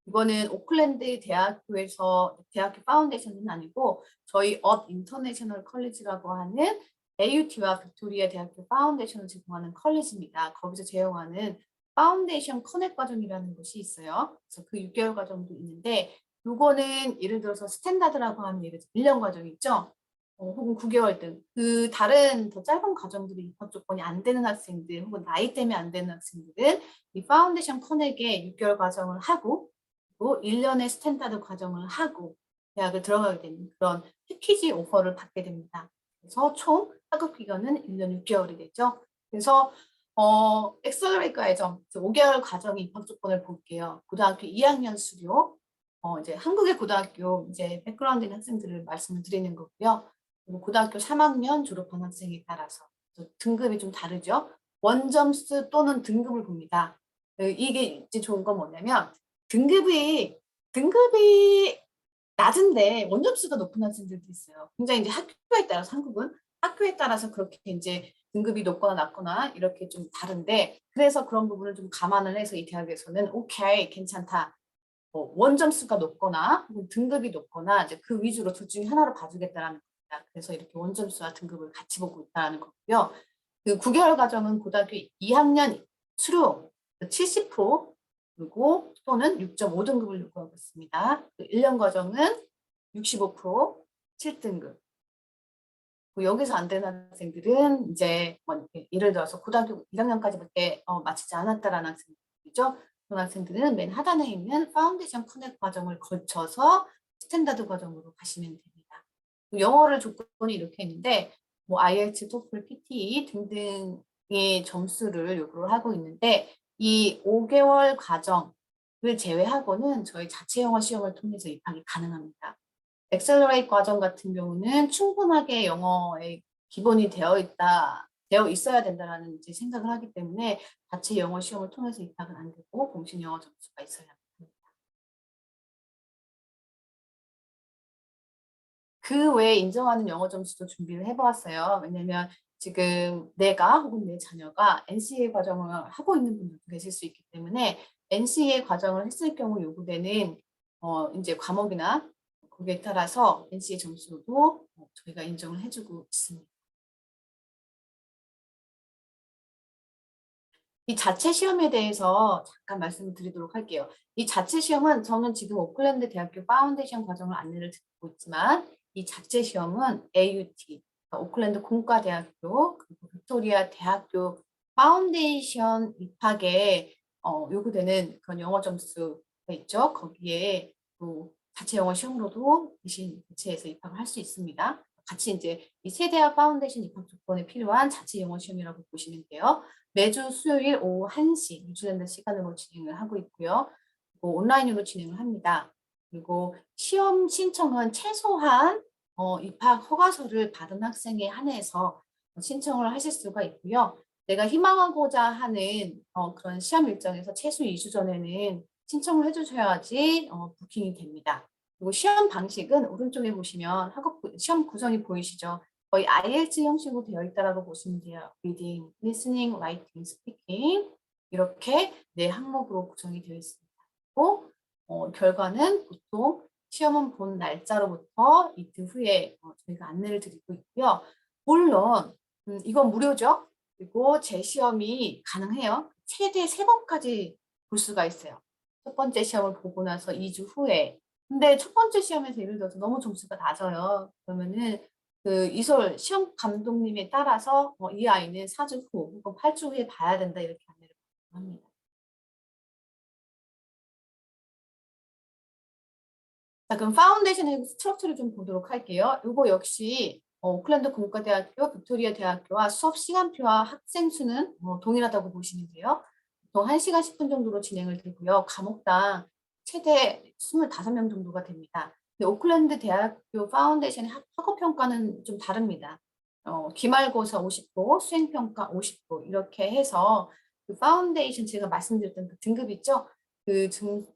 이거는 오클랜드 대학교에서 대학교 파운데이션은 아니고 저희 업 인터내셔널 컬리지라고 하는 AUT와 빅토리아 대학교 파운데이션을 제공하는 컬리지입니다. 거기서 제공하는 파운데이션 커넥 과정이라는 것이 있어요. 그래서 그 6개월 과정도 있는데 요거는 예를 들어서 스탠다드라고 하는 예를 들어서 1년 과정이 있죠. 혹은 9개월 등 그 다른 더 짧은 과정들이 입학 조건이 안 되는 학생들 혹은 나이 때문에 안 되는 학생들은 이 파운데이션 커넥의 6개월 과정을 하고 그리고 1년의 스탠다드 과정을 하고 대학을 들어가게 되는 그런 패키지 오퍼를 받게 됩니다. 그래서 총 학업 기간은 1년 6개월이 되죠. 그래서 엑셀러레이트 과정 5개월 과정의 입학 조건을 볼게요. 고등학교 2학년 수료 이제 한국의 고등학교 이제 백그라운드 있는 학생들을 말씀을 드리는 거고요. 그리고 고등학교 3학년 졸업한 학생에 따라서 등급이 좀 다르죠. 원점수 또는 등급을 봅니다. 이게 이제 좋은 건 뭐냐면 등급이 낮은데 원점수가 높은 학생들도 있어요. 굉장히 이제 학교에 따라서 한국은 학교에 따라서 그렇게 이제 등급이 높거나 낮거나 이렇게 좀 다른데 그래서 그런 부분을 좀 감안을 해서 이 대학에서는 오케이 괜찮다. 원점수가 높거나 혹은 등급이 높거나 이제 그 위주로 둘 중에 하나를 봐주겠다라는 겁니다. 그래서 이렇게 원점수와 등급을 같이 보고 있다는 거고요. 그 9개월 과정은 고등학교 2학년 수료 70% 그리고 또는 6.5등급을 요구하고 있습니다. 그 1년 과정은 65% 7등급. 여기서 안 되는 학생들은 이제 예를 들어서 고등학교 1학년까지밖에 마치지 않았다라는 학생들이죠. 그런 학생들은 맨 하단에 있는 파운데이션 커넥 과정을 거쳐서 스탠다드 과정으로 가시면 됩니다. 영어를 조건이 이렇게 있는데 뭐 IELTS, TOEFL, PTE 등등의 점수를 요구를 하고 있는데 이 5개월 과정을 제외하고는 저희 자체 영어 시험을 통해서 입학이 가능합니다. 엑셀러레이트 과정 같은 경우는 충분하게 영어에 기본이 되어 있어야 된다라는 이제 생각을 하기 때문에 자체 영어 시험을 통해서 입학은 안 되고 공식 영어 점수가 있어야 합니다. 그 외에 인정하는 영어 점수도 준비를 해보았어요. 왜냐면 지금 내가 혹은 내 자녀가 NCA 과정을 하고 있는 분들도 계실 수 있기 때문에 NCA 과정을 했을 경우 요구되는 이제 과목이나 거기에 따라서 NCA 점수도 저희가 인정을 해주고 있습니다. 이 자체 시험에 대해서 잠깐 말씀을 드리도록 할게요. 이 자체 시험은 저는 지금 오클랜드 대학교 파운데이션 과정을 안내를 드리고 있지만 이 자체 시험은 AUT, 오클랜드 공과대학교, 그리고 빅토리아 대학교 파운데이션 입학에 요구되는 그런 영어 점수가 있죠. 거기에 또 자체 영어 시험으로도 대신 대체해서 입학을 할 수 있습니다. 같이 이제 이 세대학 파운데이션 입학 조건에 필요한 자체 영어 시험이라고 보시면 돼요. 매주 수요일 오후 1시 뉴질랜드 시간으로 진행을 하고 있고요. 그리고 온라인으로 진행을 합니다. 그리고 시험 신청은 최소한 입학 허가서를 받은 학생에 한해서 신청을 하실 수가 있고요. 내가 희망하고자 하는 그런 시험 일정에서 최소 2주 전에는 신청을 해주셔야지 부킹이 됩니다. 그리고 시험 방식은 오른쪽에 보시면 학업 시험 구성이 보이시죠? 거의 IELTS 형식으로 되어 있다라고 보시면 돼요. Reading, Listening, Writing, Speaking 이렇게 네 항목으로 구성이 되어 있습니다. 그리고 결과는 보통 시험은 본 날짜로부터 이틀 후에 저희가 안내를 드리고 있고요. 물론 이건 무료죠. 그리고 재시험이 가능해요. 최대 3번까지 볼 수가 있어요. 첫 번째 시험을 보고 나서 2주 후에. 근데 첫 번째 시험에서 예를 들어서 너무 점수가 낮아요. 그러면은 그 이솔 시험 감독님에 따라서 이 아이는 4주 후 혹은 8주 후에 봐야 된다 이렇게 안내를 합니다. 자, 그럼 파운데이션의 스트럭처를 좀 보도록 할게요. 이거 역시 오클랜드 공과대학교, 빅토리아 대학교와 수업 시간표와 학생 수는 동일하다고 보시면 돼요. 보통 1시간 10분 정도로 진행을 되고요. 과목당 최대 25명 정도가 됩니다. 근데 오클랜드 대학교 파운데이션의 학업 평가는 좀 다릅니다. 기말고사 50도, 수행평가 50도 이렇게 해서 그 파운데이션 제가 말씀드렸던 그 등급 있죠? 그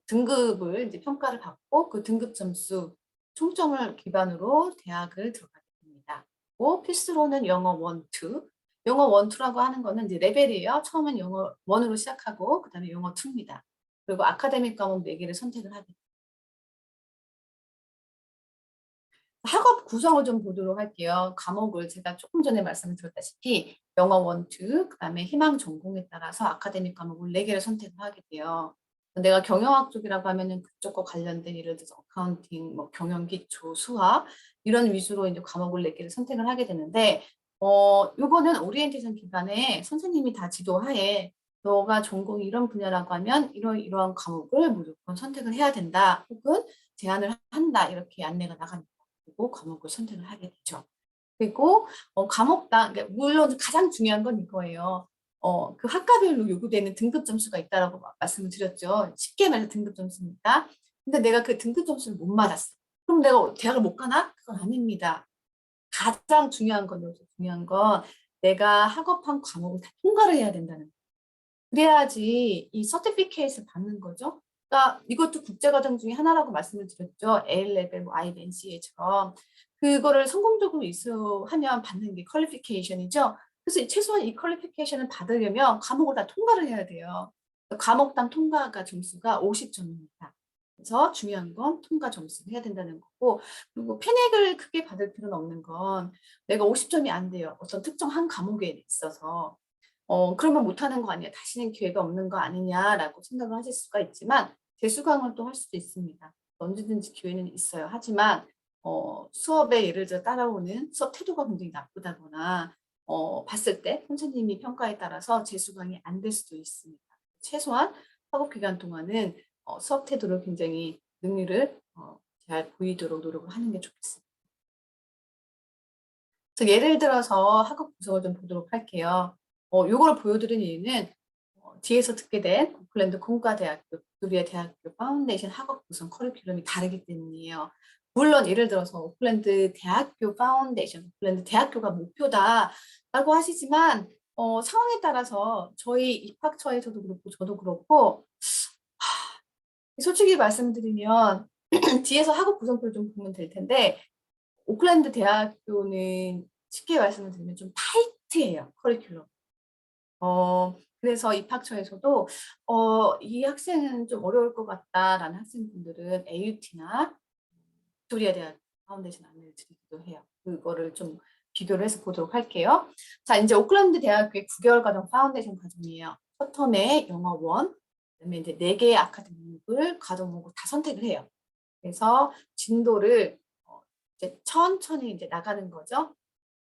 등급을 이제 평가를 받고 그 등급 점수 총점을 기반으로 대학을 들어가게 됩니다. 또 필수로는 영어 1, 2. 영어 1, 2라고 하는 거는 이제 레벨이에요. 처음엔 영어 1으로 시작하고 그다음에 영어 2입니다. 그리고 아카데믹 과목 4개를 선택을 하게 됩니다. 학업 구성을 좀 보도록 할게요. 과목을 제가 조금 전에 말씀을 드렸다시피 영어 1, 2, 그다음에 희망 전공에 따라서 아카데믹 과목을 4개를 선택을 하게 돼요. 내가 경영학 쪽이라고 하면은 그쪽과 관련된 예를 들어서 어카운팅, 뭐 경영 기초, 수학 이런 위주로 이제 과목을 4개를 선택을 하게 되는데 요거는 오리엔테이션 기간에 선생님이 다 지도하에 너가 전공이 이런 분야라고 하면 이러한 과목을 무조건 선택을 해야 된다. 혹은 제안을 한다. 이렇게 안내가 나갑니다. 그리고 과목을 선택을 하게 되죠. 그리고 과목당, 그러니까 물론 가장 중요한 건 이거예요. 그 학과별로 요구되는 등급 점수가 있다라고 말씀을 드렸죠. 쉽게 말해서 등급 점수입니다. 근데 내가 그 등급 점수를 못 맞았어. 그럼 내가 대학을 못 가나? 그건 아닙니다. 가장 중요한 건, 여기서 중요한 건 내가 학업한 과목을 다 통과를 해야 된다는 거예요. 그래야지 이 서티피케이트를 받는 거죠. 그러니까 이것도 국제과정 중에 하나라고 말씀을 드렸죠. A레벨, 뭐 IBNCA처럼 그거를 성공적으로 이수하면 받는 게 퀄리피케이션이죠. 그래서 최소한 이 퀄리피케이션을 받으려면 과목을 다 통과를 해야 돼요. 과목당 통과가 점수가 50점입니다. 그래서 중요한 건 통과 점수를 해야 된다는 거고, 그리고 패닉을 크게 받을 필요는 없는 건 내가 50점이 안 돼요. 어떤 특정 한 과목에 있어서. 그러면 못하는 거 아니야. 다시는 기회가 없는 거 아니냐라고 생각을 하실 수가 있지만 재수강을 또 할 수도 있습니다. 언제든지 기회는 있어요. 하지만 수업에 예를 들어 따라오는 수업 태도가 굉장히 나쁘다거나 봤을 때 선생님이 평가에 따라서 재수강이 안 될 수도 있습니다. 최소한 학업 기간 동안은 수업 태도를 굉장히 능률을 잘 보이도록 노력을 하는 게 좋겠습니다. 그래서 예를 들어서 학업 구성을 좀 보도록 할게요. 요거를 보여드린 이유는 뒤에서 듣게 된 오클랜드 공과대학교, 빅토리아 대학교 파운데이션 학업 구성 커리큘럼이 다르기 때문이에요. 물론 예를 들어서 오클랜드 대학교 파운데이션, 오클랜드 대학교가 목표다라고 하시지만 상황에 따라서 저희 입학처에서도 그렇고 저도 그렇고 솔직히 말씀드리면 뒤에서 학업 구성표를 좀 보면 될 텐데 오클랜드 대학교는 쉽게 말씀을 드리면 좀 타이트해요, 커리큘럼. 그래서 입학처에서도 이 학생은 좀 어려울 것 같다라는 학생분들은 AUT나 빅토리아 대학 파운데이션 안내를 드리기도 해요. 그거를 좀 비교를 해서 보도록 할게요. 자, 이제 오클랜드 대학교의 9개월 과정 파운데이션 과정이에요. 첫 텀에 영어 1, 그다음에 이제 4개의 아카데믹을 과정목을 다 선택을 해요. 그래서 진도를 이제 천천히 이제 나가는 거죠.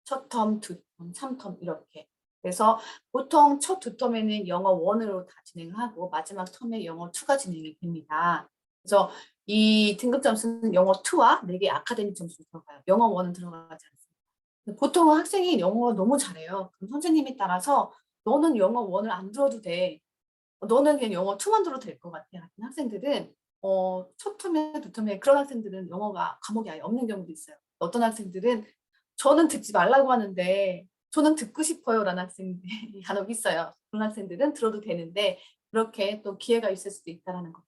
첫 텀, 두 텀, 3텀 이렇게. 그래서 보통 첫 두 텀에는 영어 1으로 다 진행하고 마지막 텀에 영어 2가 진행이 됩니다. 그래서 이 등급 점수는 영어 2와 4개 아카데믹 점수로 들어가요. 영어 1은 들어가지 않습니다. 보통 학생이 영어 너무 잘해요. 그럼 선생님에 따라서 너는 영어 1을 안 들어도 돼. 너는 그냥 영어 2만 들어도 될 것 같아. 같은 학생들은 첫 텀에 두 텀에 그런 학생들은 영어가 과목이 아예 없는 경우도 있어요. 어떤 학생들은 저는 듣지 말라고 하는데 저는 듣고 싶어요라는 학생들이 간혹 있어요. 그런 학생들은 들어도 되는데 그렇게 또 기회가 있을 수도 있다라는 거.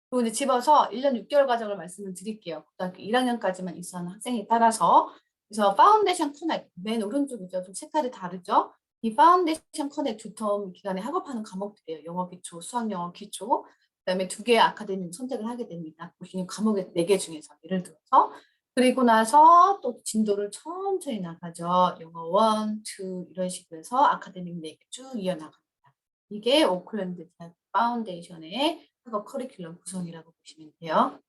그리고 이제 집어서 1년 6개월 과정을 말씀을 드릴게요. 고등학교 1학년까지만 입사하는 학생에 따라서. 그래서 파운데이션 커넥, 맨 오른쪽이죠. 좀 색깔이 다르죠. 이 파운데이션 커넥 두 텀 기간에 학업하는 과목들이에요. 영어 기초, 수학 영어 기초. 그다음에 2개의 아카데미를 선택을 하게 됩니다. 보시는 과목의 4개 중에서 예를 들어서. 그리고 나서 또 진도를 천천히 나가죠. 영어 1, 2 이런 식으로 해서 아카데믹 4개 쭉 이어나갑니다. 이게 오클랜드 대학 파운데이션의 학업 커리큘럼 구성이라고 보시면 돼요.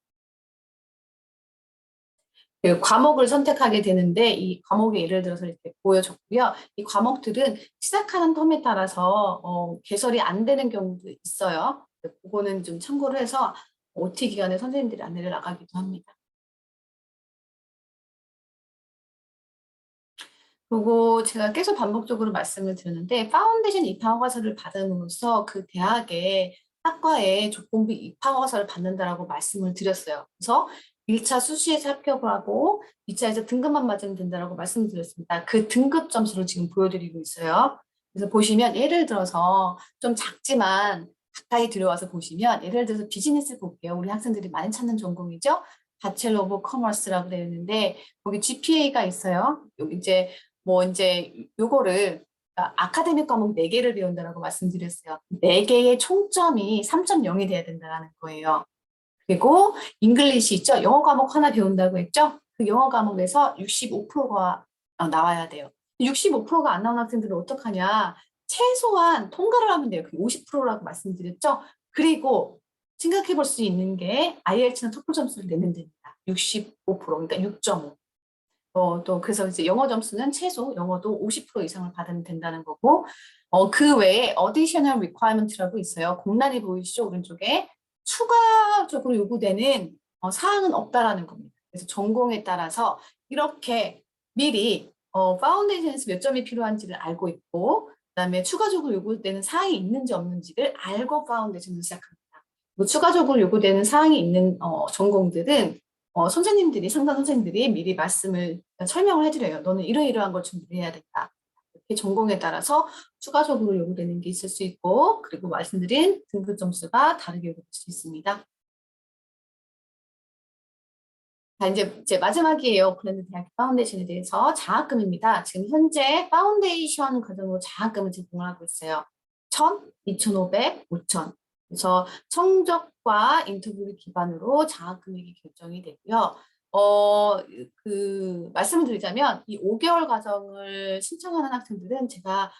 그 과목을 선택하게 되는데 이 과목의 예를 들어서 이렇게 보여줬고요. 이 과목들은 시작하는 텀에 따라서 개설이 안 되는 경우도 있어요. 그거는 좀 참고를 해서 OT 기간에 선생님들이 안내를 나가기도 합니다. 그리고 제가 계속 반복적으로 말씀을 드렸는데 파운데이션 입학 허가서를 받음으로써 그 대학의 학과에 조건부 입학 허가서를 받는다라고 말씀을 드렸어요. 그래서 1차 수시에서 합격을 하고 2차에서 등급만 맞으면 된다라고 말씀드렸습니다. 그 등급 점수를 지금 보여드리고 있어요. 그래서 보시면 예를 들어서 좀 작지만 가까이 들어와서 보시면 예를 들어서 비즈니스 볼게요. 우리 학생들이 많이 찾는 전공이죠. 바첼러 오브 커머스라고 되어 있는데 거기 GPA가 있어요. 여기 이제 요거를 아카데믹 과목 4개를 배운다라고 말씀드렸어요. 4개의 총점이 3.0이 돼야 된다는 거예요. 그리고 잉글리시 있죠? 영어 과목 하나 배운다고 했죠? 그 영어 과목에서 65%가 나와야 돼요. 65%가 안 나온 학생들은 어떡하냐? 최소한 통과를 하면 돼요. 그게 50%라고 말씀드렸죠? 그리고 생각해 볼 수 있는 게 IELTS나 토플 점수를 내면 됩니다. 65%, 그러니까 6.5. 또 그래서 이제 영어 점수는 최소 영어도 50% 이상을 받으면 된다는 거고, 그 외에 additional requirement라고 있어요. 공란이 보이시죠? 오른쪽에. 추가적으로 요구되는 사항은 없다라는 겁니다. 그래서 전공에 따라서 이렇게 미리 파운데이션에서 몇 점이 필요한지를 알고 있고, 그다음에 추가적으로 요구되는 사항이 있는지 없는지를 알고 파운데이션을 시작합니다. 뭐 추가적으로 요구되는 사항이 있는 전공들은 선생님들이, 상담 선생님들이 미리 설명을 해드려요. 너는 이러이러한 걸 준비해야 된다. 이렇게 전공에 따라서 추가적으로 요구되는 게 있을 수 있고, 그리고 말씀드린 등급 점수가 다르게 요구될 수 있습니다. 자, 이제 마지막이에요. 오클랜드 대학 파운데이션에 대해서 장학금입니다. 지금 현재 파운데이션 과정으로 장학금을 제공을 하고 있어요. 1,000, 2,500, 5,000. 그래서 성적과 인터뷰를 기반으로 장학 금액이 결정이 되고요. 말씀을 드리자면 이 5개월 과정을 신청하는 학생들은 제가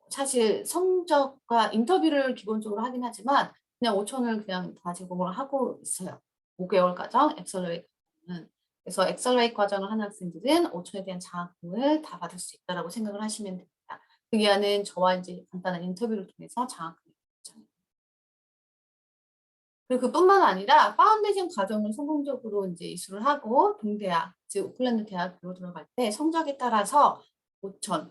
사실 성적과 인터뷰를 기본적으로 하긴 하지만 그냥 5,000을 그냥 다 제공을 하고 있어요. 5개월 과정, 엑셀러레이트 과정은. 그래서 엑셀러레이트 과정을 하는 학생들은 5,000에 대한 장학금을 다 받을 수 있다라고 생각을 하시면 됩니다. 그 기한은 저와 이제 간단한 인터뷰를 통해서 장학금이 결정입니다. 그리고 그뿐만 아니라 파운데이션 과정을 성공적으로 이제 이수를 하고 동대학, 즉 오클랜드 대학교로 들어갈 때 성적에 따라서 5,000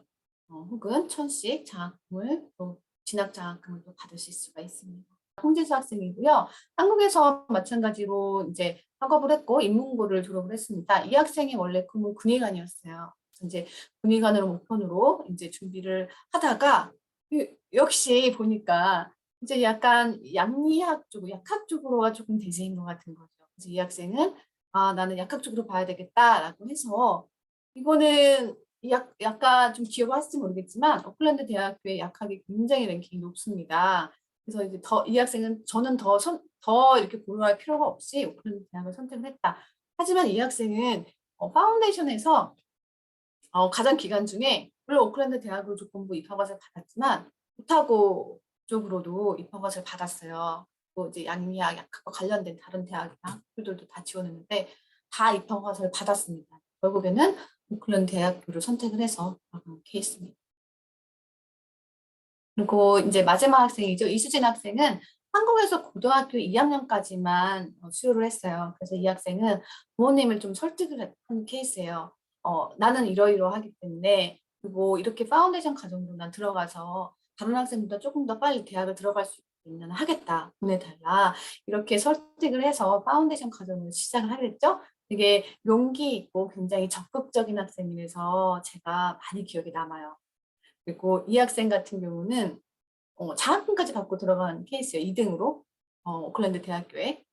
혹은 1,000씩 장학금을 또 진학 장학금을 또 받을 수가 있습니다. 홍재수 학생이고요. 한국에서 마찬가지로 이제 학업을 했고 인문고를 졸업을 했습니다. 이 학생이 원래 꿈은 군의관이었어요. 그래서 이제 군의관으로 목표로 이제 준비를 하다가 역시 보니까 이제 약간 양리학 쪽, 약학 쪽으로가 조금 대세인 것 같은 거죠. 그래서 이 학생은 나는 약학 쪽으로 봐야 되겠다라고 해서 이거는 약간 좀 기억하실지 모르겠지만 오클랜드 대학교의 약학이 굉장히 랭킹이 높습니다. 그래서 이제 이 학생은 저는 더 이렇게 고려할 필요가 없이 오클랜드 대학을 선택을 했다. 하지만 이 학생은 파운데이션에서 가장 기간 중에 물론 오클랜드 대학으로 조건부 입학허가를 받았지만 오타고 쪽으로도 입학허가를 받았어요. 또 이제 양리학, 약학과 관련된 다른 대학이나 학교들도 다 지원했는데 다 입학허가를 받았습니다. 결국에는 오클랜드 대학교를 선택을 해서 나간 케이스입니다. 그리고 이제 마지막 학생이죠. 이수진 학생은 한국에서 고등학교 2학년까지만 수료를 했어요. 그래서 이 학생은 부모님을 좀 설득을 한 케이스예요. 나는 이러이러하기 때문에 그리고 이렇게 파운데이션 과정으로 난 들어가서 다른 학생보다 조금 더 빨리 대학을 들어갈 수 있는 하겠다. 보내달라. 이렇게 설득을 해서 파운데이션 과정을 시작을 하겠죠. 되게 용기 있고 굉장히 적극적인 학생이라서 제가 많이 기억에 남아요. 그리고 이 학생 같은 경우는 장학금까지 받고 들어간 케이스예요. 2등으로 오클랜드 대학교에.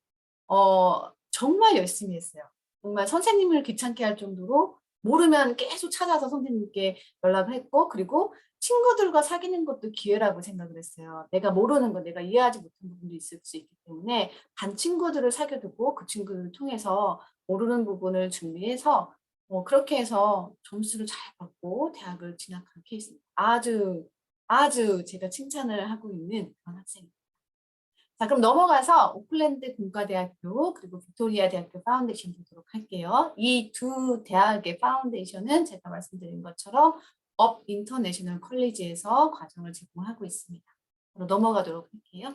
정말 열심히 했어요. 정말 선생님을 귀찮게 할 정도로 모르면 계속 찾아서 선생님께 연락을 했고 그리고 친구들과 사귀는 것도 기회라고 생각을 했어요. 내가 모르는 거, 내가 이해하지 못한 부분도 있을 수 있기 때문에 반 친구들을 사귀어두고 그 친구를 통해서 모르는 부분을 준비해서 그렇게 해서 점수를 잘 받고 대학을 진학한 케이스입니다. 아주 제가 칭찬을 하고 있는 그런 학생입니다. 자, 그럼 넘어가서 오클랜드 공과대학교 그리고 빅토리아 대학교 파운데이션 보도록 할게요. 이 두 대학의 파운데이션은 제가 말씀드린 것처럼 업 인터내셔널 컬리지에서 과정을 제공하고 있습니다. 바로 넘어가도록 할게요.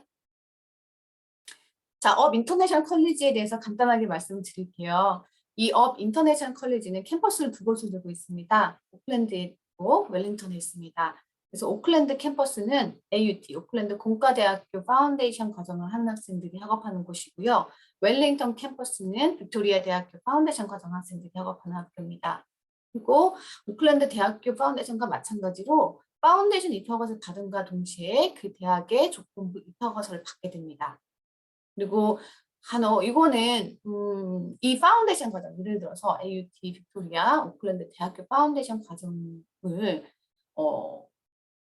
자, 업 인터내셔널 컬리지에 대해서 간단하게 말씀을 드릴게요. 이 업 인터내셔널 컬리지는 캠퍼스를 두 곳을 두고 있습니다. 오클랜드에 있고 웰링턴에 있습니다. 그래서 오클랜드 캠퍼스는 AUT, 오클랜드 공과대학교 파운데이션 과정을 하는 학생들이 학업하는 곳이고요. 웰링턴 캠퍼스는 빅토리아 대학교 파운데이션 과정 학생들이 학업하는 학교입니다. 그리고 오클랜드 대학교 파운데이션과 마찬가지로 파운데이션 입학허가를 받은과 동시에 그 대학의 조건부 입학허가를 받게 됩니다. 그리고 이거는 이 파운데이션 과정, 예를 들어서 AUT, 빅토리아, 오클랜드 대학교 파운데이션 과정을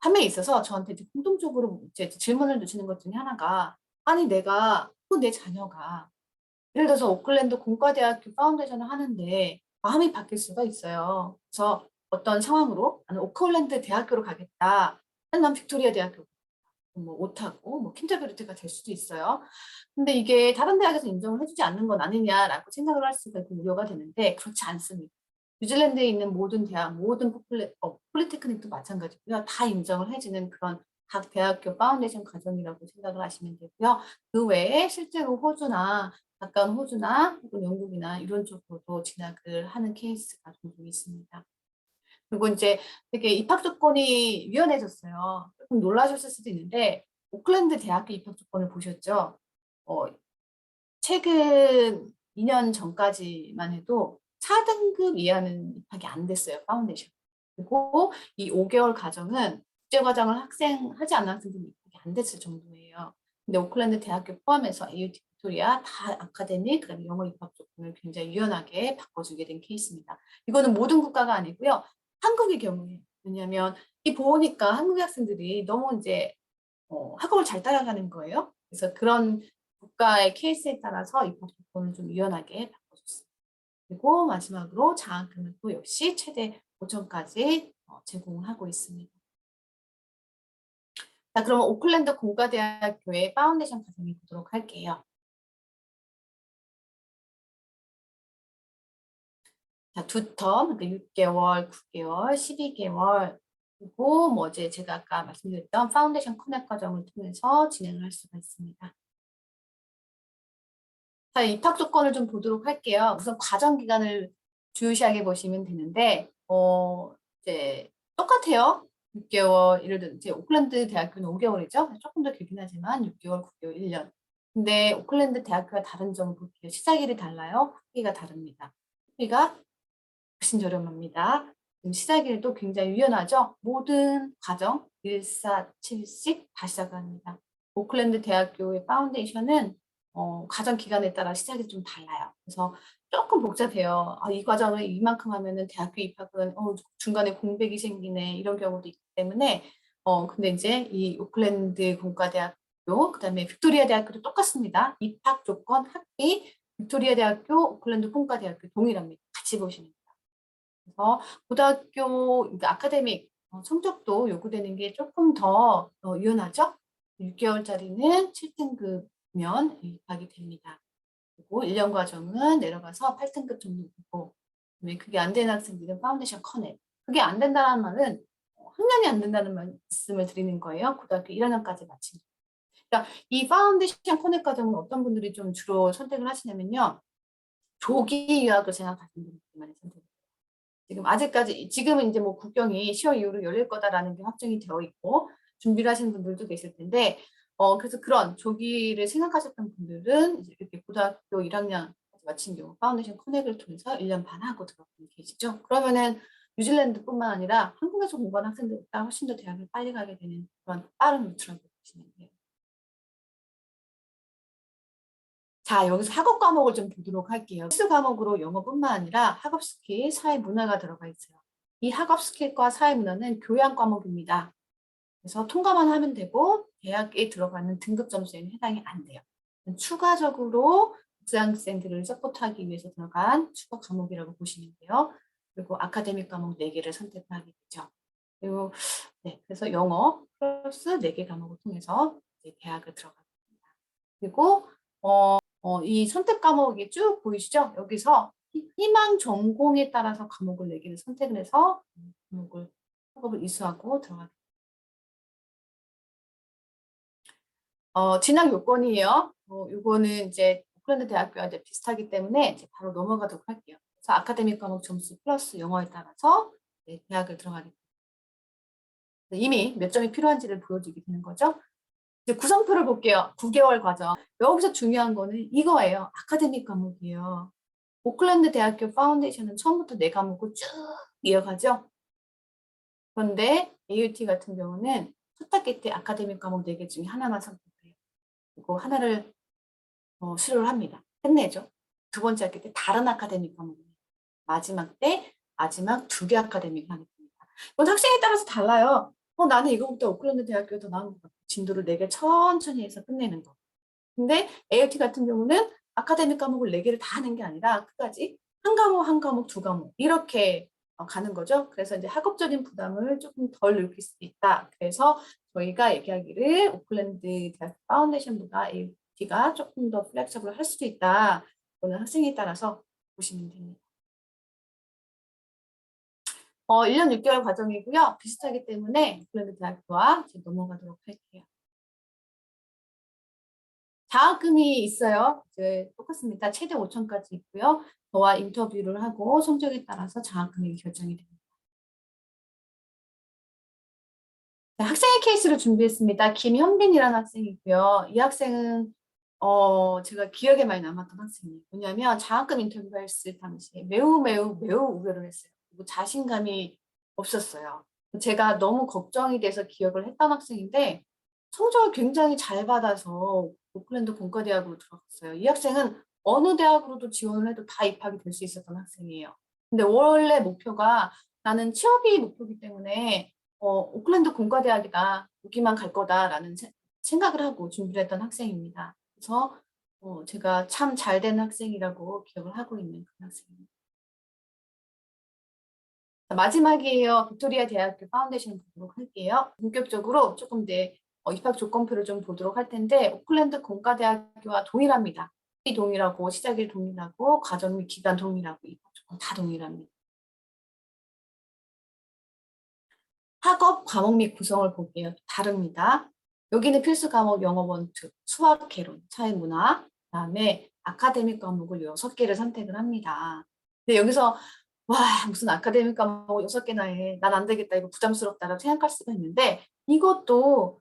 함에 있어서 저한테 이제 공통적으로 이제 질문을 주시는 것 중에 하나가 아니 내가 내 자녀가 예를 들어서 오클랜드 공과대학교 파운데이션을 하는데 마음이 바뀔 수가 있어요. 그래서 어떤 상황으로 나는 오클랜드 대학교로 가겠다. 난 빅토리아 대학교 뭐 오타고 뭐 킨터베르트가 될 수도 있어요. 근데 이게 다른 대학에서 인정을 해주지 않는 건 아니냐라고 생각을 할 수가 있고 우려가 되는데 그렇지 않습니다. 뉴질랜드에 있는 모든 대학, 모든 폴리테크닉도 마찬가지고요. 다 인정을 해주는 그런 각 대학교 파운데이션 과정이라고 생각을 하시면 되고요. 그 외에 실제로 호주나 가까운 호주나 혹은 영국이나 이런 쪽으로도 진학을 하는 케이스가 종종 있습니다. 그리고 이제 되게 입학 조건이 유연해졌어요. 조금 놀라셨을 수도 있는데 오클랜드 대학교 입학 조건을 보셨죠? 최근 2년 전까지만 해도 4등급 이하는 입학이 안 됐어요. 파운데이션. 그리고 이 5개월 과정은 국제과정을 하지 않은 학생들이 입학이 안 됐을 정도예요. 근데 오클랜드 대학교 포함해서 AUT 빅토리아 다 아카데믹, 그다음에 영어 입학 조건을 굉장히 유연하게 바꿔주게 된 케이스입니다. 이거는 모든 국가가 아니고요. 한국의 경우에 왜냐하면 이 보니까 한국 학생들이 너무 이제 학업을 잘 따라가는 거예요. 그래서 그런 국가의 케이스에 따라서 입학 조건을 좀 유연하게 바꿔줬습니다. 그리고 마지막으로 장학금은 또 역시 최대 5천까지 제공하고 있습니다. 자, 그러면 오클랜드 공과대학교의 파운데이션 과정을 보도록 할게요. 자, 두 텀, 그러니까 6개월, 9개월, 12개월, 그리고 뭐 이제 제가 아까 말씀드렸던 파운데이션 커넥 과정을 통해서 진행을 할 수가 있습니다. 자, 입학 조건을 좀 보도록 할게요. 우선 과정 기간을 주시하게 보시면 되는데, 이제 똑같아요. 6개월, 예를 들어 이제 오클랜드 대학교는 5개월이죠. 조금 더 길긴 하지만 6개월, 9개월, 1년. 근데 오클랜드 대학교와 다른 점을 볼게요. 시작일이 달라요. 학기가 다릅니다. 학기가 훨씬 저렴합니다. 시작일도 굉장히 유연하죠. 모든 과정 147씩 다 시작합니다. 오클랜드 대학교의 파운데이션은 과정 기간에 따라 시작이 좀 달라요. 그래서 조금 복잡해요. 이 과정을 이만큼 하면은 대학교 입학은 중간에 공백이 생기네 이런 경우도 있기 때문에 근데 이제 이 오클랜드 공과대학교 그다음에 빅토리아 대학교도 똑같습니다. 입학 조건 학기 빅토리아 대학교 오클랜드 공과대학교 동일합니다. 같이 보시면 돼요. 그래서 고등학교 그러니까 아카데믹 성적도 요구되는 게 조금 더 유연하죠. 6개월짜리는 7등급면 입학이 됩니다. 그리고 1년 과정은 내려가서 8등급 정도 되고 그게 안 되는 학생들은 파운데이션 커넥. 그게 안 된다는 말은 학년이 안 된다는 말씀을 드리는 거예요. 고등학교 1학년까지 마치는. 그러니까 이 파운데이션 커넥 과정은 어떤 분들이 좀 주로 선택을 하시냐면요. 조기 유학을 생각하시는 분들이 많이 선택해요. 지금은 이제 뭐 국경이 10월 이후로 열릴 거다라는 게 확정이 되어 있고 준비를 하시는 분들도 계실 텐데 그래서 그런 조기를 생각하셨던 분들은 이제 이렇게 고등학교 1학년 마친 경우 파운데이션 커넥을 통해서 1년 반 하고 들어가는 계시죠. 그러면은 뉴질랜드뿐만 아니라 한국에서 공부하는 학생들보다 훨씬 더 대학을 빨리 가게 되는 그런 빠른 루트라고 보시면 돼요. 자, 여기서 학업 과목을 좀 보도록 할게요. 필수 과목으로 영어뿐만 아니라 학업 스킬, 사회 문화가 들어가 있어요. 이 학업 스킬과 사회문화는 교양 과목입니다. 그래서 통과만 하면 되고 대학에 들어가는 등급 점수에는 해당이 안 돼요. 추가적으로 국제학생들을 서포트하기 위해서 들어간 추가 과목이라고 보시면 돼요. 그리고 아카데믹 과목 4개를 선택하게 되죠. 그리고 네, 그래서 영어 플러스 4개 과목을 통해서 이제 대학을 들어가게 됩니다. 그리고 이 선택 과목이 쭉 보이시죠? 여기서 희망 전공에 따라서 과목을 4개를 선택을 해서 과목을 학업을 이수하고 들어가게 됩니다. 진학 요건이에요. 요거는 이제 오클랜드 대학교와 이제 비슷하기 때문에 이제 바로 넘어가도록 할게요. 그래서 아카데믹 과목 점수 플러스 영어에 따라서 네, 대학을 들어가게 됩니다. 이미 몇 점이 필요한지를 보여주게 되는 거죠. 이제 구성표를 볼게요. 9개월 과정. 여기서 중요한 거는 이거예요. 아카데믹 과목이에요. 오클랜드 대학교 파운데이션은 처음부터 4과목을 쭉 이어가죠. 그런데 AUT 같은 경우는 첫 학기 때 아카데믹 과목 4개 중에 하나만 선택해요. 그리고 하나를 수료를 합니다. 끝내죠. 두 번째 학기 때 다른 아카데믹 과목입니다. 마지막 때 마지막 2개 아카데믹 하는 겁니다. 이건 학생에 따라서 달라요. 나는 이거보다 오클랜드 대학교가 더 나은 것 같아. 진도를 4개 천천히 해서 끝내는 거. 근데 ALT 같은 경우는 아카데믹 과목을 4개를 다 하는 게 아니라 끝까지 한 과목, 한 과목, 2과목 이렇게 가는 거죠. 그래서 이제 학업적인 부담을 조금 덜 느낄 수 있다. 그래서 저희가 얘기하기를 오클랜드 대학 파운데이션보다 ALT가 조금 더 플렉서블 할 수도 있다. 이거는 학생에 따라서 보시면 됩니다. 1년 6개월 과정이고요. 비슷하기 때문에 오클랜드 대학교와 이제 넘어가도록 할게요. 장학금이 있어요. 이제 똑같습니다. 최대 5천까지 있고요. 저와 인터뷰를 하고 성적에 따라서 장학금이 결정이 됩니다. 자, 학생의 케이스를 준비했습니다. 김현빈이라는 학생이고요. 이 학생은 제가 기억에 많이 남았던 학생이에요. 왜냐하면 장학금 인터뷰를 했을 당시에 매우 우려를 했어요. 그리고 자신감이 없었어요. 제가 너무 걱정이 돼서 기억을 했던 학생인데 성적을 굉장히 잘 받아서 오클랜드 공과대학으로 들어갔어요. 이 학생은 어느 대학으로도 지원을 해도 다 입학이 될 수 있었던 학생이에요. 근데 원래 목표가 나는 취업이 목표이기 때문에 오클랜드 공과대학이다. 여기만 갈 거다라는 생각을 하고 준비를 했던 학생입니다. 그래서 제가 참 잘 된 학생이라고 기억을 하고 있는 그런 학생입니다. 자, 마지막이에요. 빅토리아 대학교 파운데이션 보도록 할게요. 본격적으로 조금 입학 조건표를 좀 보도록 할 텐데 오클랜드 공과대학교와 동일합니다. 동일하고 시작일 동일하고 과정 및 기간 동일하고 입학 조건 다 동일합니다. 학업 과목 및 구성을 볼게요. 다릅니다. 여기는 필수 과목 영어 원투, 수학 개론, 사회문화, 그다음에 아카데믹 과목을 6개를 선택을 합니다. 근데 여기서 와 무슨 아카데믹 과목 6개나 해. 난 안 되겠다. 이거 부담스럽다라고 생각할 수가 있는데 이것도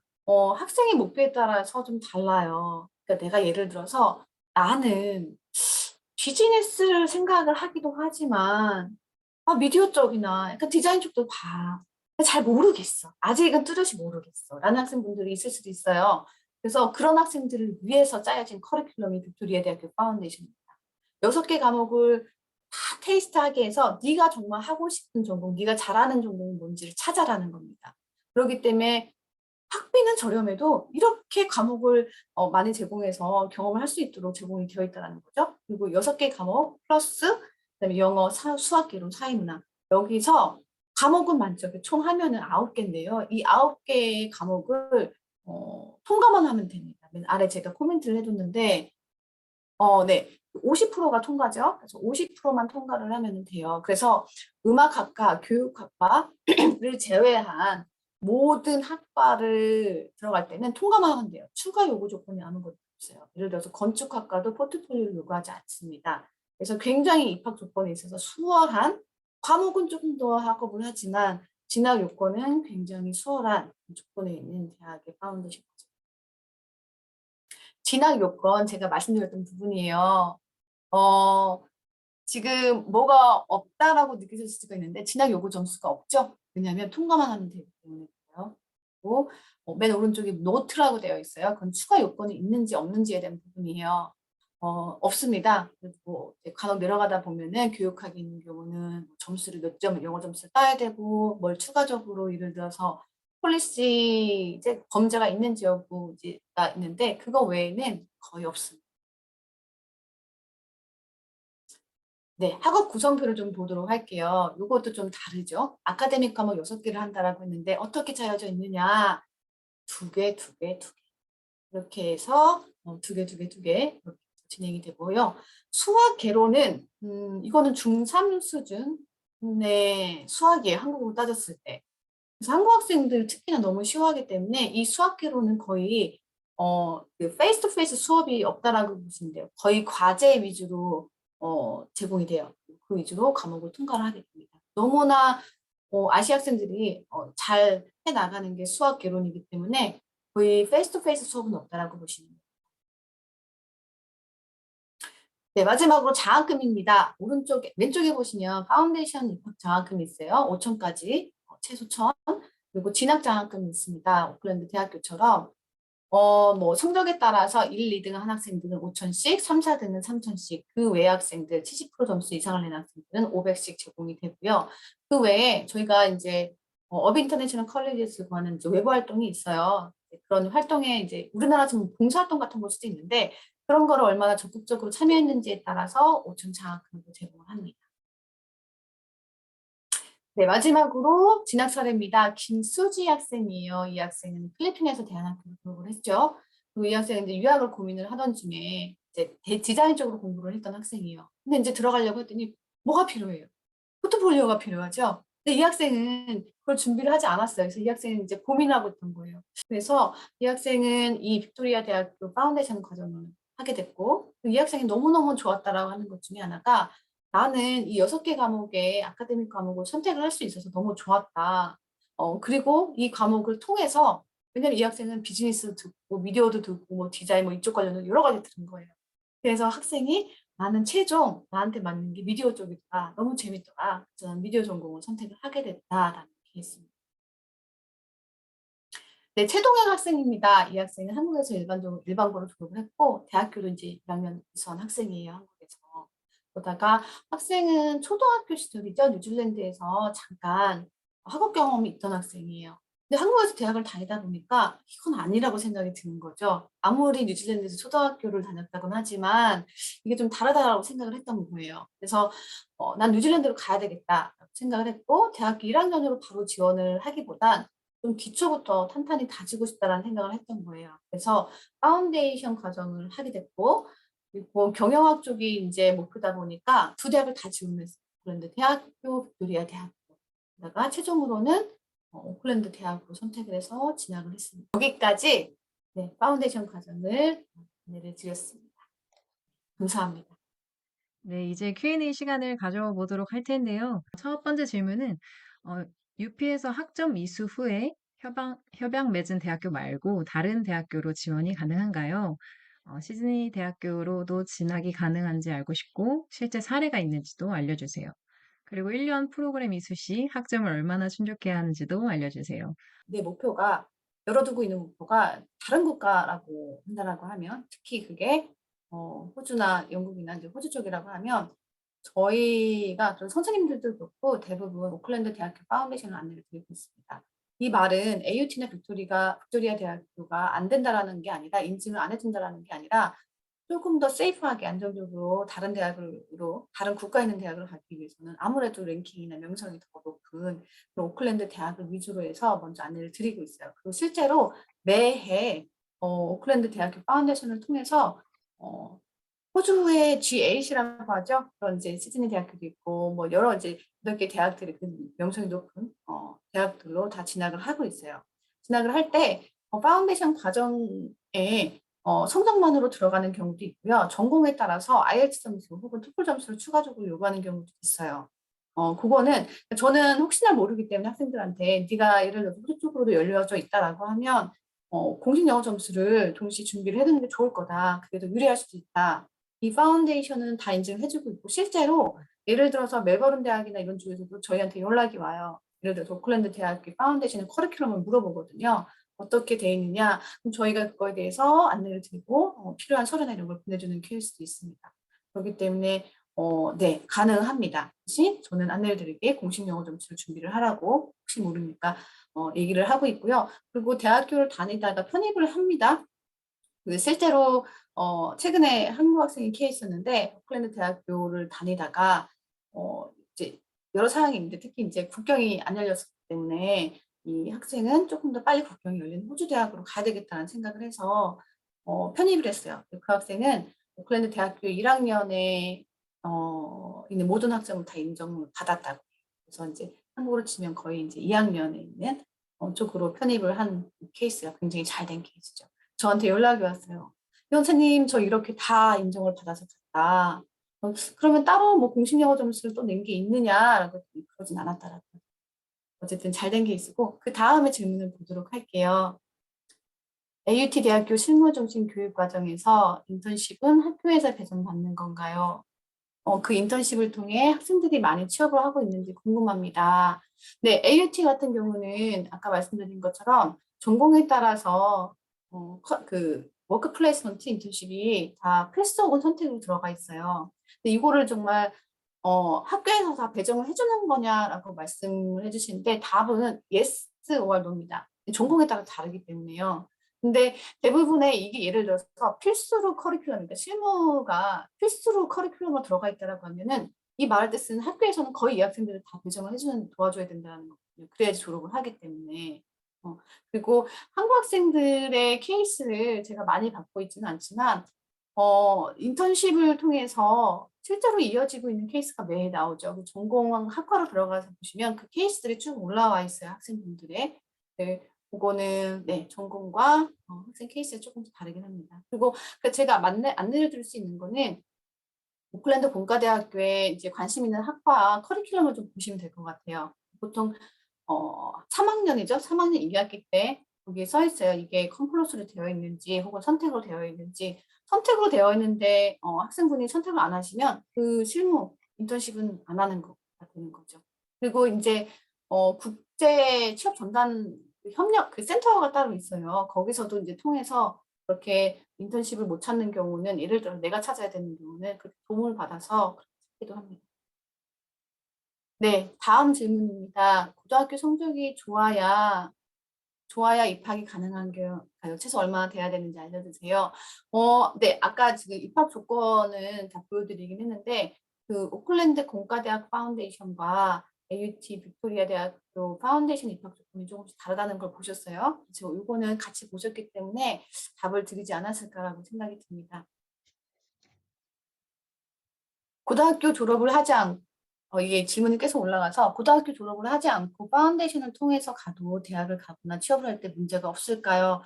학생의 목표에 따라서 좀 달라요. 그러니까 내가 예를 들어서 나는 비즈니스를 생각을 하기도 하지만 미디어 쪽이나 약간 디자인 쪽도 봐. 잘 모르겠어. 아직은 뚜렷이 모르겠어. 라는 학생분들이 있을 수도 있어요. 그래서 그런 학생들을 위해서 짜여진 커리큘럼이 빅토리아 대학교 파운데이션입니다. 6개 과목을 다 테이스트하게 해서 네가 정말 하고 싶은 전공, 네가 잘하는 전공이 뭔지를 찾아라는 겁니다. 그렇기 때문에 학비는 저렴해도 이렇게 과목을 많이 제공해서 경험을 할 수 있도록 제공이 되어 있다는 거죠. 그리고 6개 과목 플러스 그다음에 영어, 수학, 개론, 사회문화. 여기서 과목은 만점에 총 하면은 9개인데요. 이 9개의 과목을 통과만 하면 됩니다. 맨 아래 제가 코멘트를 해뒀는데 네. 50%가 통과죠. 그래서 50%만 통과를 하면 돼요. 그래서 음악학과, 교육학과를 제외한 모든 학과를 들어갈 때는 통과만 하면 돼요. 추가 요구 조건이 아무것도 없어요. 예를 들어서 건축학과도 포트폴리오를 요구하지 않습니다. 그래서 굉장히 입학 조건에 있어서 수월한 과목은 조금 더 학업을 하지만 진학 요건은 굉장히 수월한 조건에 있는 대학의 파운데이션이죠. 진학 요건 제가 말씀드렸던 부분이에요. 지금 뭐가 없다라고 느끼실 수가 있는데 진학 요구 점수가 없죠. 왜냐하면 통과만 하면 되기 때문에요. 그리고 맨 오른쪽에 노트라고 되어 있어요. 그건 추가 요건이 있는지 없는지에 대한 부분이에요. 없습니다. 그리고 이제 간혹 내려가다 보면은 교육학이 있는 경우는 점수를 몇 점, 영어 점수를 따야 되고 뭘 추가적으로 예를 들어서 폴리시 이제 범죄가 있는지 여부가 있는데 그거 외에는 거의 없습니다. 네, 학업 구성표를 좀 보도록 할게요. 이것도 좀 다르죠. 아카데믹 과목 6개를 한다라고 했는데 어떻게 짜여져 있느냐? 두 개, 두 개, 두 개. 이렇게 해서 두 개, 두 개, 두 개 이렇게 진행이 되고요. 수학 개론은 이거는 중3 수준의 수학이에요. 한국으로 따졌을 때. 그래서 한국 학생들 특히나 너무 쉬워하기 때문에 이 수학 개론은 거의 그 페이스 투 페이스 수업이 없다라고 보시면 돼요. 거의 과제 위주로 제공이 돼요. 그 위주로 과목을 통과를 하게 됩니다. 너무나 아시 학생들이 잘 해나가는 게 수학 개론이기 때문에 거의 페이스 투 페이스 수업은 없다라고 보시면 돼요. 네, 마지막으로 장학금입니다. 왼쪽에 보시면 파운데이션 입학 장학금이 있어요. 5천까지, 최소 1,000. 그리고 진학 장학금이 있습니다. 오클랜드 대학교처럼 뭐 성적에 따라서 1, 2등 한 학생들은 5천씩, 3, 4등은 3천씩, 그 외 학생들 70% 점수 이상을 낸 학생들은 500씩 제공이 되고요. 그 외에 저희가 이제 어빈터내셔널 컬리지에서 구하는 이제 외부 활동이 있어요. 그런 활동에 이제 우리나라 지금 봉사활동 같은 걸 수도 있는데 그런 거를 얼마나 적극적으로 참여했는지에 따라서 5천 장학금도 제공을 합니다. 네, 마지막으로 진학 사례입니다. 김수지 학생이에요. 이 학생은 필리핀에서 대안학교를 졸업을 했죠. 그리고 이 학생은 이제 유학을 고민을 하던 중에 이제 디자인 쪽으로 공부를 했던 학생이에요. 근데 이제 들어가려고 했더니 뭐가 필요해요? 포트폴리오가 필요하죠. 근데 이 학생은 그걸 준비를 하지 않았어요. 그래서 이 학생은 이제 고민하고 있던 거예요. 그래서 이 학생은 이 빅토리아 대학교 파운데이션 과정을 하게 됐고, 이 학생이 너무너무 좋았다라고 하는 것 중에 하나가 나는 이 6개 과목의 아카데믹 과목을 선택을 할 수 있어서 너무 좋았다. 그리고 이 과목을 통해서 왜냐면 이 학생은 비즈니스도 듣고 미디어도 듣고 뭐 디자인 뭐 이쪽 관련된 여러 가지 들은 거예요. 그래서 학생이 나는 최종 나한테 맞는 게 미디어 쪽이다. 너무 재밌더라. 저는 미디어 전공을 선택을 하게 됐다라는 게 있습니다. 네, 최동현 학생입니다. 이 학생은 한국에서 일반고로 졸업을 했고 대학교도 이제 1학년 이수한 학생이에요. 한국에서. 그러다가 학생은 초등학교 시절이죠. 뉴질랜드에서 잠깐 학업 경험이 있던 학생이에요. 근데 한국에서 대학을 다니다 보니까 이건 아니라고 생각이 드는 거죠. 아무리 뉴질랜드에서 초등학교를 다녔다고는 하지만 이게 좀 다르다고 생각을 했던 거예요. 그래서 난 뉴질랜드로 가야 되겠다 생각을 했고 대학교 1학년으로 바로 지원을 하기보단 좀 기초부터 탄탄히 다지고 싶다라는 생각을 했던 거예요. 그래서 파운데이션 과정을 하게 됐고 그리고 경영학 쪽이 이제 목표다 보니까 두 대학을 다 지원했어요. 오클랜드 대학교, 빅토리아 대학교다가 최종으로는 오클랜드 대학으로 선택을 해서 진학을 했습니다. 여기까지 네, 파운데이션 과정을 안내를 드렸습니다. 감사합니다. 네, 이제 Q&A 시간을 가져보도록 할 텐데요. 첫 번째 질문은 UP에서 학점 이수 후에 협약 맺은 대학교 말고 다른 대학교로 지원이 가능한가요? 시드니 대학교로도 진학이 가능한지 알고 싶고 실제 사례가 있는지도 알려주세요. 그리고 1년 프로그램 이수 시 학점을 얼마나 충족해야 하는지도 알려주세요. 내 목표가 열어두고 있는 목표가 다른 국가라고 한다라고 하면 특히 그게 호주나 영국이나 이제 호주 쪽이라고 하면 저희가 좀 선생님들도 그렇고 대부분 오클랜드 대학교 파운데이션을 안내를 드리고 있습니다. 이 말은 AUT나 빅토리아 대학교가 안 된다라는 게 아니라 인증을 안 해준다라는 게 아니라 조금 더 세이프하게 안정적으로 다른 국가에 있는 대학을 가기 위해서는 아무래도 랭킹이나 명성이 더 높은 오클랜드 대학을 위주로 해서 먼저 안내를 드리고 있어요. 그리고 실제로 매해 오클랜드 대학교 파운데이션을 통해서 호주의 G8이라고 하죠. 그런 이제 시드니 대학교도 있고 뭐 여러 이제 8개 대학들이 그 명성이 높은 대학들로 다 진학을 하고 있어요. 진학을 할 때 파운데이션 과정에 성적만으로 들어가는 경우도 있고요. 전공에 따라서 IELTS 점수 혹은 토플 점수를 추가적으로 요구하는 경우도 있어요. 그거는 저는 혹시나 모르기 때문에 학생들한테 네가 예를 들어서 호주 쪽으로도 열려져 있다라고 하면 공식 영어 점수를 동시에 준비를 해두는 게 좋을 거다. 그게 더 유리할 수도 있다. 이 파운데이션은 다 인증해주고 있고 실제로 예를 들어서 멜버른 대학이나 이런 쪽에서도 저희한테 연락이 와요. 예를 들어서 오클랜드 대학교 파운데이션의 커리큘럼을 물어보거든요. 어떻게 돼 있느냐? 그럼 저희가 그거에 대해서 안내를 드리고 필요한 서류나 이런 걸 보내주는 케이스도 있습니다. 그렇기 때문에 네, 가능합니다. 대신 저는 안내를 드리게 공식 영어 점수를 준비를 하라고 혹시 모르니까 얘기를 하고 있고요. 그리고 대학교를 다니다가 편입을 합니다. 실제로 최근에 한국 학생이 케이스였는데 오클랜드 대학교를 다니다가 이제 여러 상황이 있는데 특히 이제 국경이 안 열렸기 때문에 이 학생은 조금 더 빨리 국경이 열린 호주 대학으로 가야 되겠다는 생각을 해서 편입을 했어요. 그 학생은 오클랜드 대학교 1학년에 있는 모든 학점을 다 인정을 받았다고. 그래서 이제 한국으로 치면 거의 이제 2학년에 있는 쪽으로 편입을 한 케이스가 굉장히 잘 된 케이스죠. 저한테 연락이 왔어요. 선생님, 저 이렇게 다 인정을 받아서 갔다. 그러면 따로 뭐 공식 영어 점수를 또 낸 게 있느냐라고 했더니 그러진 않았더라고요. 어쨌든 잘 된 케이스고 그 다음에 질문을 보도록 할게요. AUT 대학교 실무중심 교육과정에서 인턴십은 학교에서 배정받는 건가요? 그 인턴십을 통해 학생들이 많이 취업을 하고 있는지 궁금합니다. 네, AUT 같은 경우는 아까 말씀드린 것처럼 전공에 따라서 그 워크 플레이스먼트 인턴십이 다 필수 혹은 선택으로 들어가 있어요. 근데 이거를 정말 학교에서 다 배정을 해주는 거냐라고 말씀을 해주시는데 답은 yes or no입니다. 전공에 따라 다르기 때문에요. 근데 대부분의 이게 예를 들어서 필수로 커리큘럼이니까 실무가 필수로 커리큘럼으로 들어가 있다라고 하면은 이 말의 뜻은 학교에서는 거의 이 학생들을 다 배정을 해주는 도와줘야 된다는 거거든요. 그래야지 졸업을 하기 때문에. 그리고 한국 학생들의 케이스를 제가 많이 받고 있지는 않지만 인턴십을 통해서 실제로 이어지고 있는 케이스가 매일 나오죠. 전공 학과로 들어가서 보시면 그 케이스들이 쭉 올라와 있어요. 학생분들의. 네, 그거는 네, 전공과 학생 케이스가 조금씩 다르긴 합니다. 그리고 제가 안내를 드릴 수 있는 거는 오클랜드 공과대학교에 이제 관심 있는 학과 커리큘럼을 좀 보시면 될 것 같아요. 보통 3학년이죠. 3학년 2학기 때 거기에 써 있어요. 이게 컴플러스로 되어 있는지 혹은 선택으로 되어 있는지. 선택으로 되어 있는데 학생분이 선택을 안 하시면 그 실무 인턴십은 안 하는 거가 되는 거죠. 그리고 이제 국제 취업 전담 협력 그 센터가 따로 있어요. 거기서도 이제 통해서 그렇게 인턴십을 못 찾는 경우는 예를 들어 내가 찾아야 되는 경우는 그렇게 도움을 받아서 그렇게 찾기도 합니다. 네, 다음 질문입니다. 고등학교 성적이 좋아야 입학이 가능한가요? 최소 얼마나 돼야 되는지 알려주세요. 네, 아까 지금 입학 조건은 다 보여드리긴 했는데 그 오클랜드 공과대학 파운데이션과 AUT 빅토리아 대학교 파운데이션 입학 조건이 조금씩 다르다는 걸 보셨어요? 그렇죠? 이거는 같이 보셨기 때문에 답을 드리지 않았을까라고 생각이 듭니다. 고등학교 졸업을 하지 않고 이게 질문이 계속 올라가서 고등학교 졸업을 하지 않고 파운데이션을 통해서 가도 대학을 가거나 취업을 할 때 문제가 없을까요?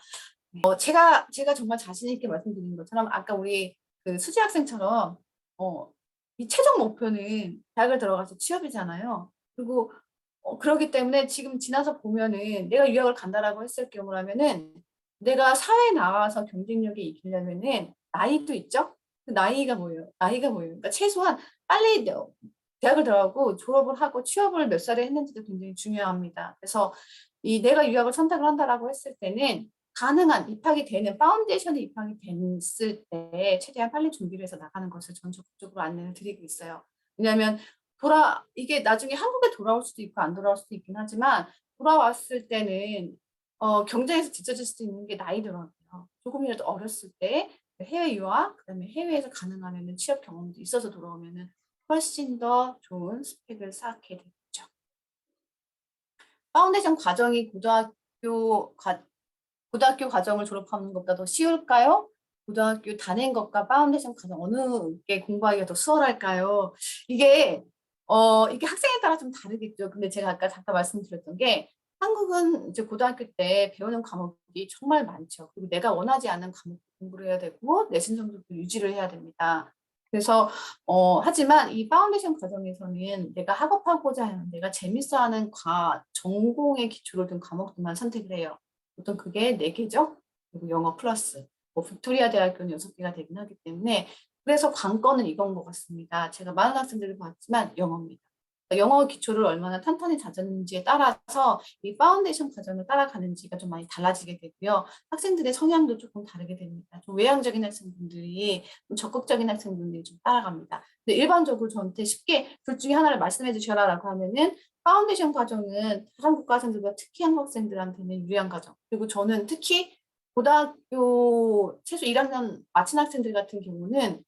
제가 정말 자신 있게 말씀드린 것처럼 아까 우리 그 수지 학생처럼 이 최종 목표는 대학을 들어가서 취업이잖아요. 그리고 그러기 때문에 지금 지나서 보면은 내가 유학을 간다라고 했을 경우라면은 내가 사회에 나와서 경쟁력이 이기려면은 나이도 있죠? 그 나이가 뭐예요? 나이가 뭐예요? 그러니까 최소한 빨리 대학을 들어가고 졸업을 하고 취업을 몇 살에 했는지도 굉장히 중요합니다. 그래서 이 내가 유학을 선택을 한다라고 했을 때는 가능한 입학이 되는 파운데이션에 입학이 됐을 때 최대한 빨리 준비를 해서 나가는 것을 전 적극적으로 안내를 드리고 있어요. 왜냐하면 이게 나중에 한국에 돌아올 수도 있고 안 돌아올 수도 있긴 하지만 돌아왔을 때는 경쟁에서 뒤처질 수도 있는 게 나이더라고요. 조금이라도 어렸을 때 해외 유학, 그다음에 해외에서 가능하면은 취업 경험도 있어서 돌아오면은 훨씬 더 좋은 스펙을 쌓게 되죠. 파운데이션 과정이 고등학교 과정을 졸업하는 것보다 더 쉬울까요? 고등학교 다닌 것과 파운데이션 과정 어느 게 공부하기가 더 수월할까요? 이게 학생에 따라 좀 다르겠죠. 근데 제가 아까 잠깐 말씀드렸던 게 한국은 이제 고등학교 때 배우는 과목이 정말 많죠. 그리고 내가 원하지 않는 과목 공부를 해야 되고 내신 성적도 유지를 해야 됩니다. 그래서 하지만 이 파운데이션 과정에서는 내가 학업하고자 하는 내가 재밌어하는 전공의 기초를 둔 과목들만 선택을 해요. 보통 그게 4개죠. 그리고 영어 플러스 빅토리아 대학교는 6개가 되긴 하기 때문에 그래서 관건은 이건 것 같습니다. 제가 많은 학생들을 봤지만 영어입니다. 영어 기초를 얼마나 탄탄히 다졌는지에 따라서 이 파운데이션 과정을 따라가는지가 좀 많이 달라지게 되고요. 학생들의 성향도 조금 다르게 됩니다. 좀 외향적인 학생분들이, 좀 적극적인 학생분들이 좀 따라갑니다. 근데 일반적으로 저한테 쉽게 둘 중에 하나를 말씀해 주셔라라고 하면은 파운데이션 과정은 다른 국가 학생들과 특히 한국 학생들한테는 유리한 과정. 그리고 저는 특히 고등학교 최소 1학년 마친 학생들 같은 경우는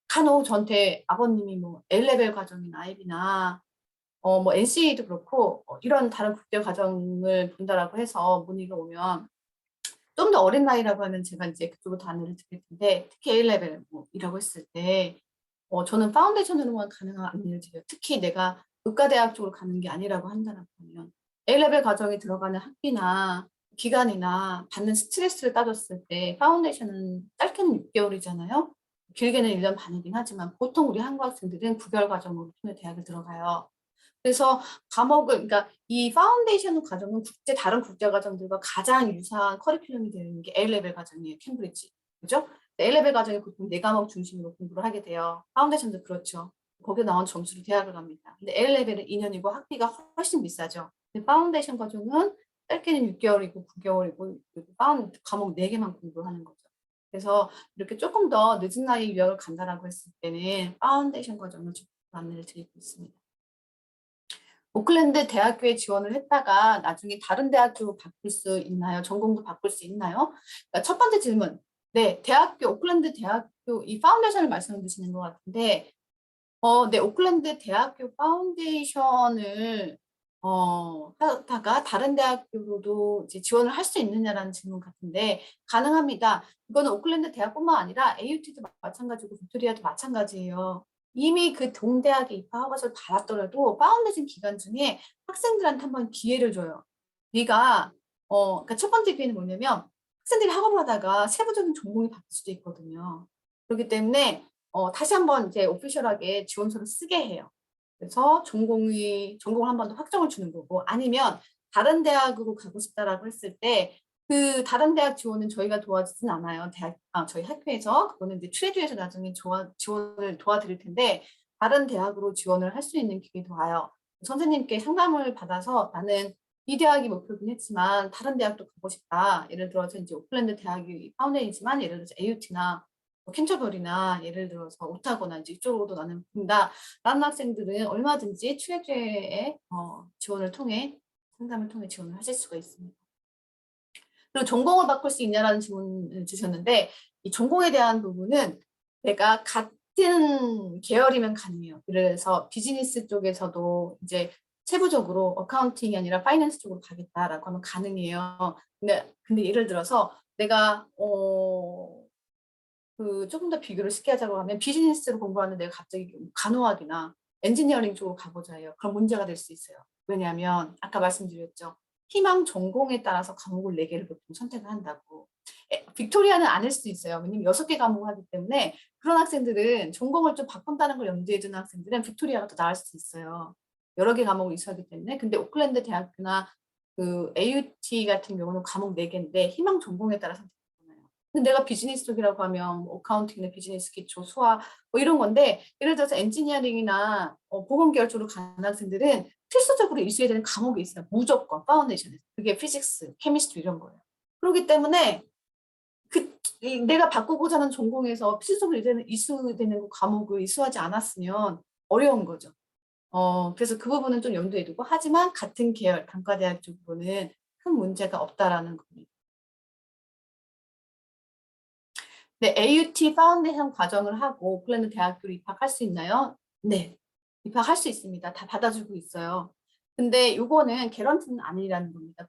간혹 저한테 아버님이 뭐 A레벨 과정인 아이비나 뭐 NCA도 그렇고 이런 다른 국제 과정을 본다라고 해서 문의가 오면 좀 더 어린 나이라고 하면 제가 이제 그쪽으로 더 안내를 드릴 텐데 특히 A레벨 뭐 이라고 했을 때 저는 파운데이션으로만 가능한 안내를 드려요. 특히 내가 의과대학 쪽으로 가는 게 아니라고 한다고 하면 A레벨 과정에 들어가는 학비나 기간이나 받는 스트레스를 따졌을 때 파운데이션은 짧게는 6개월이잖아요. 길게는 1년 반이긴 하지만 보통 우리 한국 학생들은 9개월 과정으로 통해 대학을 들어가요. 그래서 과목을 그러니까 이 파운데이션 과정은 다른 국제 과정들과 가장 유사한 커리큘럼이 되는 게 A레벨 과정이에요. 캠브리지. 그죠? A레벨 과정에 보통 4과목 중심으로 공부를 하게 돼요. 파운데이션도 그렇죠. 거기에 나온 점수로 대학을 갑니다. 근데 A레벨은 2년이고 학비가 훨씬 비싸죠. 근데 파운데이션 과정은 짧게는 6개월이고 9개월이고 과목 4개만 공부를 하는 거죠. 그래서 이렇게 조금 더 늦은 나이에 유학을 간다라고 했을 때는 파운데이션 과정을 좀 안내를 드리고 있습니다. 오클랜드 대학교에 지원을 했다가 나중에 다른 대학교 바꿀 수 있나요? 전공도 바꿀 수 있나요? 그러니까 첫 번째 질문. 네, 오클랜드 대학교 이 파운데이션을 말씀해 주시는 것 같은데, 네, 오클랜드 대학교 파운데이션을 하다가 다른 대학교로도 이제 지원을 할 수 있느냐라는 질문 같은데 가능합니다. 이거는 오클랜드 대학뿐만 아니라 AUT도 마찬가지고 빅토리아도 마찬가지예요. 이미 그 동대학에 입학 허가서를 받았더라도 파운데이션 기간 중에 학생들한테 한번 기회를 줘요. 네가 그러니까 첫 번째 기회는 뭐냐면 학생들이 학업을 하다가 세부적인 전공이 바뀔 수도 있거든요. 그렇기 때문에 다시 한번 이제 오피셜하게 지원서를 쓰게 해요. 그래서 전공을 한 번 더 확정을 주는 거고 아니면 다른 대학으로 가고 싶다라고 했을 때 그 다른 대학 지원은 저희가 도와주진 않아요. 저희 학교에서 그거는 이제 트레듀에서 나중에 지원을 도와드릴 텐데 다른 대학으로 지원을 할 수 있는 기회도 와요. 선생님께 상담을 받아서 나는 이 대학이 목표긴 했지만 다른 대학도 가고 싶다. 예를 들어서 이제 오클랜드 대학이 파운데이지만 예를 들어서 AUT나 캔터버리나 예를 들어서 오타고나 이제 이쪽으로도 나는 본다. 라는 학생들은 얼마든지 추액제의 지원을 통해 상담을 통해 지원을 하실 수가 있습니다. 그리고 전공을 바꿀 수 있냐라는 질문을 주셨는데 이 전공에 대한 부분은 내가 같은 계열이면 가능해요. 그래서 비즈니스 쪽에서도 이제 세부적으로 어카운팅이 아니라 파이낸스 쪽으로 가겠다라고 하면 가능해요. 근데 예를 들어서 내가 조금 더 비교를 쉽게 하자고 하면 비즈니스를 공부하는데 내가 갑자기 간호학이나 엔지니어링 쪽으로 가보자 해요. 그럼 문제가 될 수 있어요. 왜냐하면 아까 말씀드렸죠. 희망 전공에 따라서 과목을 4개를 보통 선택을 한다고. 빅토리아는 아닐 수도 있어요. 왜냐면 6개 과목을 하기 때문에 그런 학생들은 전공을 좀 바꾼다는 걸 염두에 두는 학생들은 빅토리아가 더 나을 수도 있어요. 여러 개 과목을 이수하기 때문에. 근데 오클랜드 대학교나 그 AUT 같은 경우는 과목 4개인데 희망 전공에 따라 선택하잖아요. 근데 내가 비즈니스 쪽이라고 하면 뭐 어카운팅이나 비즈니스 기초, 수학 뭐 이런 건데 예를 들어서 엔지니어링이나 보건 계열 쪽으로 가는 학생들은 필수적으로 이수해야 되는 과목이 있어요. 무조건 파운데이션에서. 그게 피직스, 케미스트리 이런 거예요. 그렇기 때문에 내가 바꾸고자 하는 전공에서 필수적으로 이수되는 과목을 이수하지 않았으면 어려운 거죠. 그래서 그 부분은 좀 염두에 두고 하지만 같은 계열 단과대학 쪽으로는 큰 문제가 없다라는 겁니다. 네, AUT 파운데이션 과정을 하고 오클랜드 대학교로 입학할 수 있나요? 네, 입학할 수 있습니다. 다 받아주고 있어요. 근데 요거는 개런티는 아니라는 겁니다.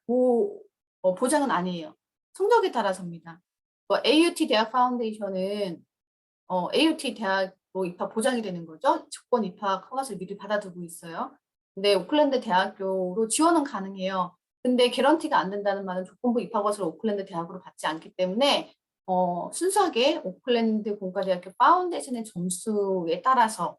보장은 아니에요. 성적에 따라서입니다. AUT 대학 파운데이션은 AUT 대학로 입학 보장이 되는 거죠. 조건 입학 허가서를 미리 받아두고 있어요. 근데 오클랜드 대학교로 지원은 가능해요. 근데 개런티가 안 된다는 말은 조건부 입학 허가서를 오클랜드 대학으로 받지 않기 때문에 순수하게 오클랜드 공과대학교 파운데이션의 점수에 따라서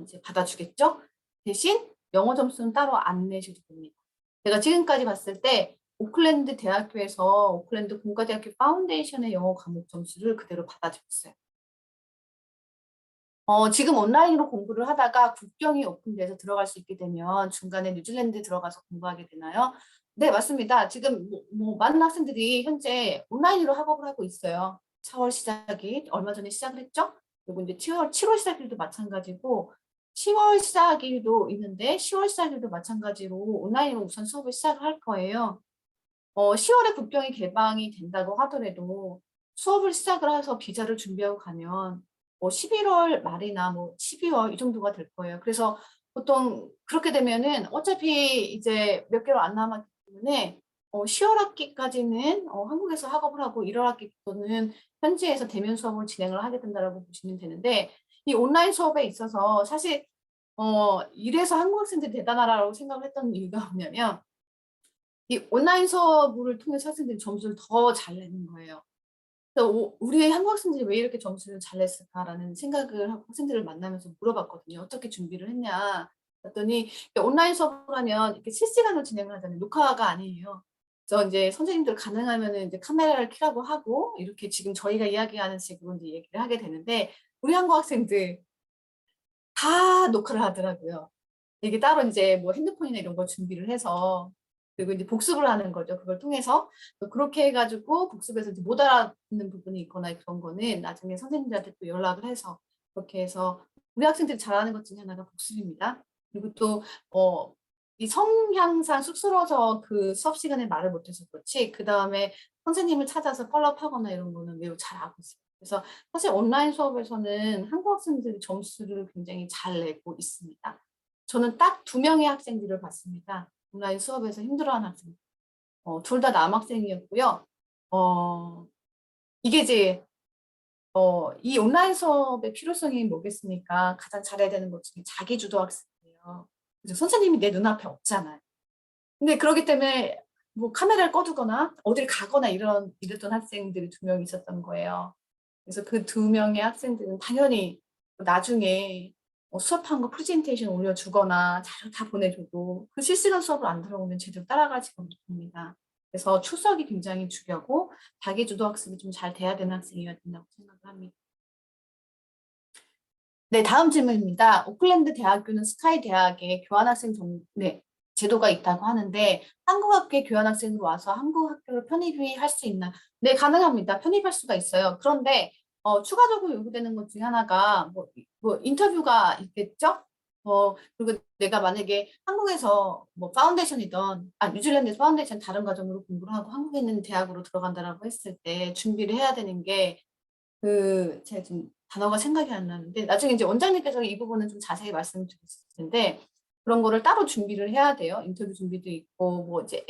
이제 받아주겠죠. 대신 영어 점수는 따로 안 내셔도 됩니다. 제가 지금까지 봤을 때 오클랜드 대학교에서 오클랜드 공과대학교 파운데이션의 영어 과목 점수를 그대로 받아주셨어요. 지금 온라인으로 공부를 하다가 국경이 오픈돼서 들어갈 수 있게 되면 중간에 뉴질랜드에 들어가서 공부하게 되나요? 네, 맞습니다. 지금 많은 학생들이 현재 온라인으로 학업을 하고 있어요. 4월 시작이 얼마 전에 시작을 했죠. 그리고 이제 7월 시작일도 마찬가지고 10월 시작일도 있는데 10월 시작일도 마찬가지로 온라인으로 우선 수업을 시작을 할 거예요. 10월에 국경이 개방이 된다고 하더라도 수업을 시작을 해서 비자를 준비하고 가면 11월 말이나 12월 이 정도가 될 거예요. 그래서 보통 그렇게 되면은 어차피 이제 몇 개월 안 남았기 때문에 10월 학기까지는 한국에서 학업을 하고 1월 학기부터는 현지에서 대면 수업을 진행을 하게 된다라고 보시면 되는데 이 온라인 수업에 있어서 사실 이래서 한국 학생들이 대단하다고 생각을 했던 이유가 뭐냐면 이 온라인 수업을 통해서 학생들이 점수를 더 잘 내는 거예요. 그래서 우리 한국 학생들이 왜 이렇게 점수를 잘 냈을까라는 생각을 하고 학생들을 만나면서 물어봤거든요. 어떻게 준비를 했냐. 그랬더니 온라인 수업을 하면 이렇게 실시간으로 진행을 하잖아요. 녹화가 아니에요. 그래서 이제 선생님들 가능하면은 이제 카메라를 켜라고 하고 이렇게 지금 저희가 이야기하는 식으로 이제 얘기를 하게 되는데 우리 한국 학생들 다 녹화를 하더라고요. 이게 따로 이제 뭐 핸드폰이나 이런 걸 준비를 해서 그리고 이제 복습을 하는 거죠. 그걸 통해서 그렇게 해가지고 복습해서 이제 못 알아듣는 부분이 있거나 그런 거는 나중에 선생님들한테 또 연락을 해서 그렇게 해서 우리 학생들이 잘하는 것 중에 하나가 복습입니다. 그리고 또 이 성향상 쑥스러워서 그 수업 시간에 말을 못해서 그렇지 그 다음에 선생님을 찾아서 펄럽하거나 이런 거는 매우 잘하고 있어요. 그래서 사실 온라인 수업에서는 한국 학생들이 점수를 굉장히 잘 내고 있습니다. 저는 딱 2명의 학생들을 봤습니다. 온라인 수업에서 힘들어하는 학생. 둘 다 남학생이었고요. 이게 이제 이 온라인 수업의 필요성이 뭐겠습니까? 가장 잘해야 되는 것 중에 자기주도 학습이에요. 그죠? 선생님이 내 눈앞에 없잖아요. 근데 그렇기 때문에 뭐 카메라를 꺼두거나 어딜 가거나 이랬던 학생들이 2명 있었던 거예요. 그래서 그 2명의 학생들은 당연히 나중에 수업한 거 프레젠테이션 올려주거나 자료 다 보내줘도 그 실시간 수업을 안 들어오면 제대로 따라가지가 못합니다. 그래서 출석이 굉장히 중요하고 자기주도 학습이 좀 잘 돼야 되는 학생이어야 된다고 생각을 합니다. 네, 다음 질문입니다. 오클랜드 대학교는 스카이 대학에 교환학생 제도가 있다고 하는데 한국 학교에 교환학생으로 와서 한국 학교를 편입할 수 있나? 네, 가능합니다. 편입할 수가 있어요. 그런데 추가적으로 요구되는 것 중에 하나가 뭐 인터뷰가 있겠죠? 그리고 내가 만약에 한국에서 뭐 파운데이션이던 뉴질랜드에서 파운데이션 다른 과정으로 공부를 하고 한국에 있는 대학으로 들어간다라고 했을 때 준비를 해야 되는 게 제가 지금 단어가 생각이 안 나는데 나중에 이제 원장님께서 이 부분은 좀 자세히 말씀드렸을 텐데 그런 거를 따로 준비를 해야 돼요. 인터뷰 준비도 있고 뭐 이제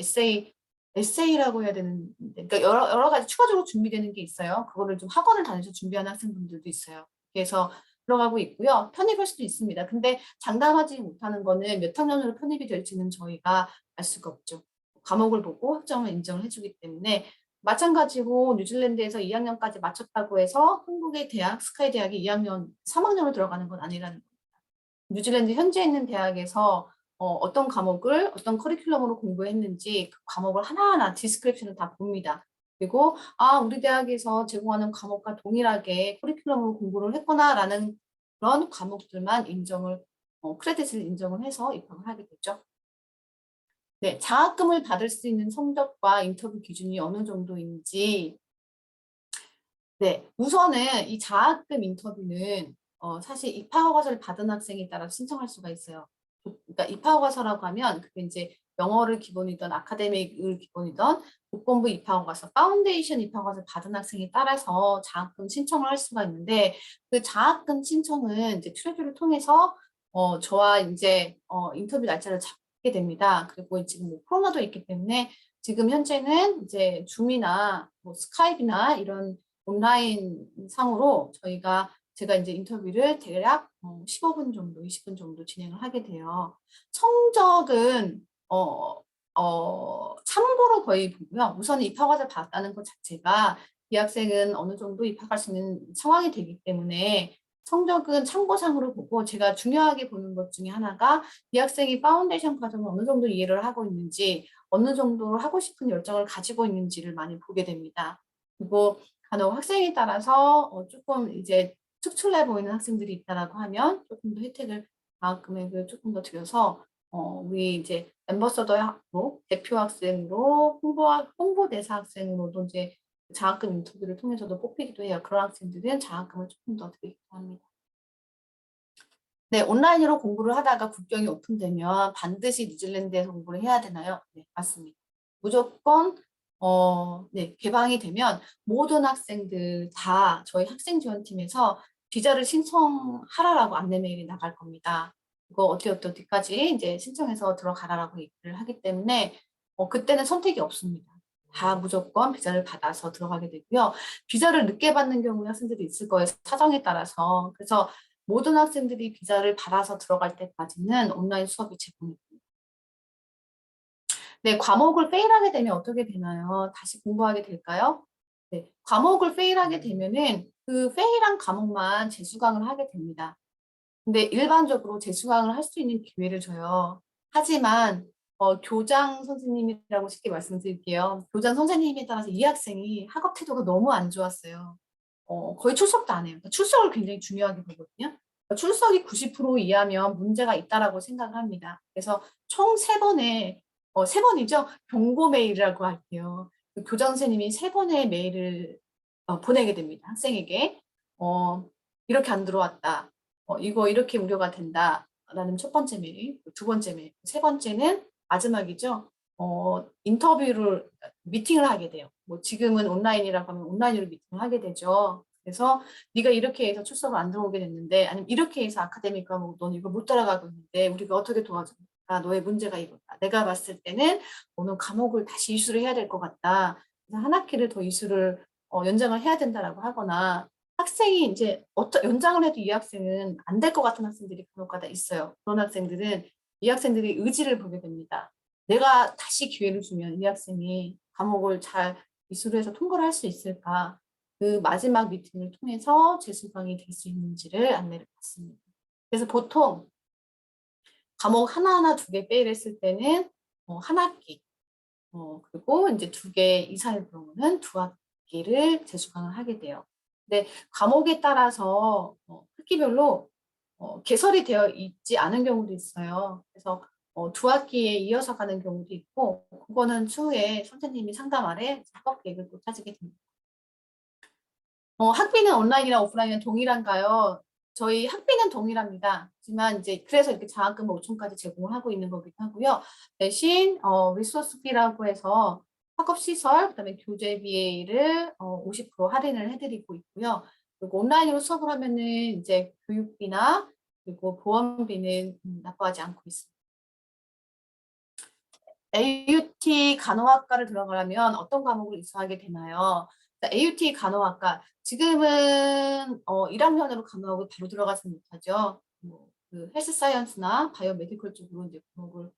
에세이라고 해야 되는데 그러니까 여러 가지 추가적으로 준비되는 게 있어요. 그거를 좀 학원을 다니셔서 준비하는 학생분들도 있어요. 그래서 들어가고 있고요. 편입할 수도 있습니다. 근데 장담하지 못하는 거는 몇 학년으로 편입이 될지는 저희가 알 수가 없죠. 과목을 보고 학점을 인정을 해주기 때문에 마찬가지로 뉴질랜드에서 2학년까지 마쳤다고 해서 한국의 대학, 스카이 대학이 2학년, 3학년으로 들어가는 건 아니라는 겁니다. 뉴질랜드 현지에 있는 대학에서 어떤 과목을 어떤 커리큘럼으로 공부했는지 그 과목을 하나하나 디스크립션을 다 봅니다. 그리고 우리 대학에서 제공하는 과목과 동일하게 커리큘럼으로 공부를 했구나라는 그런 과목들만 크레딧을 인정을 해서 입학을 하게 되죠. 네, 장학금을 받을 수 있는 성적과 인터뷰 기준이 어느 정도인지. 네, 우선은 이 장학금 인터뷰는 사실 입학허가서를 받은 학생에 따라 신청할 수가 있어요. 그러니까 입학허가서라고 하면 그게 이제 영어를 기본이든 아카데믹을 기본이든 조건부 입학허가서, 파운데이션 입학허가서를 받은 학생에 따라서 장학금 신청을 할 수가 있는데 그 장학금 신청은 이제 트레저를 통해서 저와 이제 인터뷰 날짜를 잡게 됩니다. 그리고 지금 뭐 코로나도 있기 때문에 지금 현재는 이제 줌이나 뭐 스카이프나 이런 온라인 상으로 제가 이제 인터뷰를 대략 15분 정도, 20분 정도 진행을 하게 돼요. 성적은 참고로 거의 보고요. 우선 입학허가를 받았다는 것 자체가 이 학생은 어느 정도 입학할 수 있는 상황이 되기 때문에 성적은 참고상으로 보고 제가 중요하게 보는 것 중에 하나가 이 학생이 파운데이션 과정을 어느 정도 이해를 하고 있는지 어느 정도 하고 싶은 열정을 가지고 있는지를 많이 보게 됩니다. 그리고 간혹 학생에 따라서 조금 이제 특출나 보이는 학생들이 있다라고 하면 조금 더 혜택을 장학 금액을 조금 더 드려서 우리 이제 앰버서더로 대표 학생으로 홍보대사 학생으로도 이제 장학금 인터뷰를 통해서도 뽑히기도 해요. 그런 학생들은 장학금을 조금 더 드리기도 합니다. 네, 온라인으로 공부를 하다가 국경이 오픈되면 반드시 뉴질랜드에서 공부를 해야 되나요? 네, 맞습니다. 무조건 네, 개방이 되면 모든 학생들 다 저희 학생지원팀에서 비자를 신청하라라고 안내 메일이 나갈 겁니다. 이거 어디까지 이제 신청해서 들어가라라고 얘기를 하기 때문에 그때는 선택이 없습니다. 다 무조건 비자를 받아서 들어가게 되고요. 비자를 늦게 받는 경우에 학생들이 있을 거예요. 사정에 따라서. 그래서 모든 학생들이 비자를 받아서 들어갈 때까지는 온라인 수업이 제공이 됩니다. 네, 과목을 페일하게 되면 어떻게 되나요? 다시 공부하게 될까요? 네, 과목을 페일하게 되면은 그 페일한 과목만 재수강을 하게 됩니다. 근데 일반적으로 재수강을 할 수 있는 기회를 줘요. 하지만 교장 선생님이라고 쉽게 말씀드릴게요. 교장 선생님에 따라서 이 학생이 학업 태도가 너무 안 좋았어요. 거의 출석도 안 해요. 그러니까 출석을 굉장히 중요하게 보거든요. 그러니까 출석이 90% 이하면 문제가 있다라고 생각을 합니다. 그래서 총 3번의, 3번이죠. 경고 메일이라고 할게요. 그 교장 선생님이 3번의 메일을 보내게 됩니다. 학생에게. 이렇게 안 들어왔다. 이거 이렇게 우려가 된다. 라는 첫 번째 메일, 두 번째 메일, 세 번째는 마지막이죠. 인터뷰를, 미팅을 하게 돼요. 뭐 지금은 온라인이라고 하면 온라인으로 미팅을 하게 되죠. 그래서 네가 이렇게 해서 출석을 안 들어오게 됐는데, 아니면 이렇게 해서 아카데믹 과목 넌 이거 못 따라가고 있는데 우리가 어떻게 도와줄까? 너의 문제가 이거다. 내가 봤을 때는 오늘 과목을 다시 이수를 해야 될 것 같다. 그래서 한 학기를 더 이수를 연장을 해야 된다라고 하거나 학생이 이제 연장을 해도 이 학생은 안 될 것 같은 학생들이 간혹가다 있어요. 그런 학생들은 이 학생들이 의지를 보게 됩니다. 내가 다시 기회를 주면 이 학생이 과목을 잘 이수를 해서 통과를 할 수 있을까? 그 마지막 미팅을 통해서 재수강이 될 수 있는지를 안내를 받습니다. 그래서 보통 과목 하나하나 2개 페일했을 때는 한 학기, 그리고 이제 2개 이상의 경우는 2학기를 재수강을 하게 돼요. 근데 과목에 따라서 학기별로 개설이 되어 있지 않은 경우도 있어요. 그래서 2학기에 이어서 가는 경우도 있고, 그거는 추후에 선생님이 상담 아래 학업 계획을 또 짜지게 됩니다. 학비는 온라인이랑 오프라인은 동일한가요? 저희 학비는 동일합니다. 하지만 이제 그래서 이렇게 장학금 5천까지 제공을 하고 있는 거기도 하고요. 대신 리소스비라고 해서 학업시설, 그다음에 교재비를 50% 할인을 해드리고 있고요. 그리고 온라인으로 수업을 하면은 이제 교육비나 그리고 보험비는 납부하지 않고 있습니다. AUT 간호학과를 들어가려면 어떤 과목을 이수하게 되나요? AUT 간호학과 지금은 1학년으로 간호학을 바로 들어가지 못하죠. 그 헬스 사이언스나 바이오 메디컬 쪽으로 이제 과목을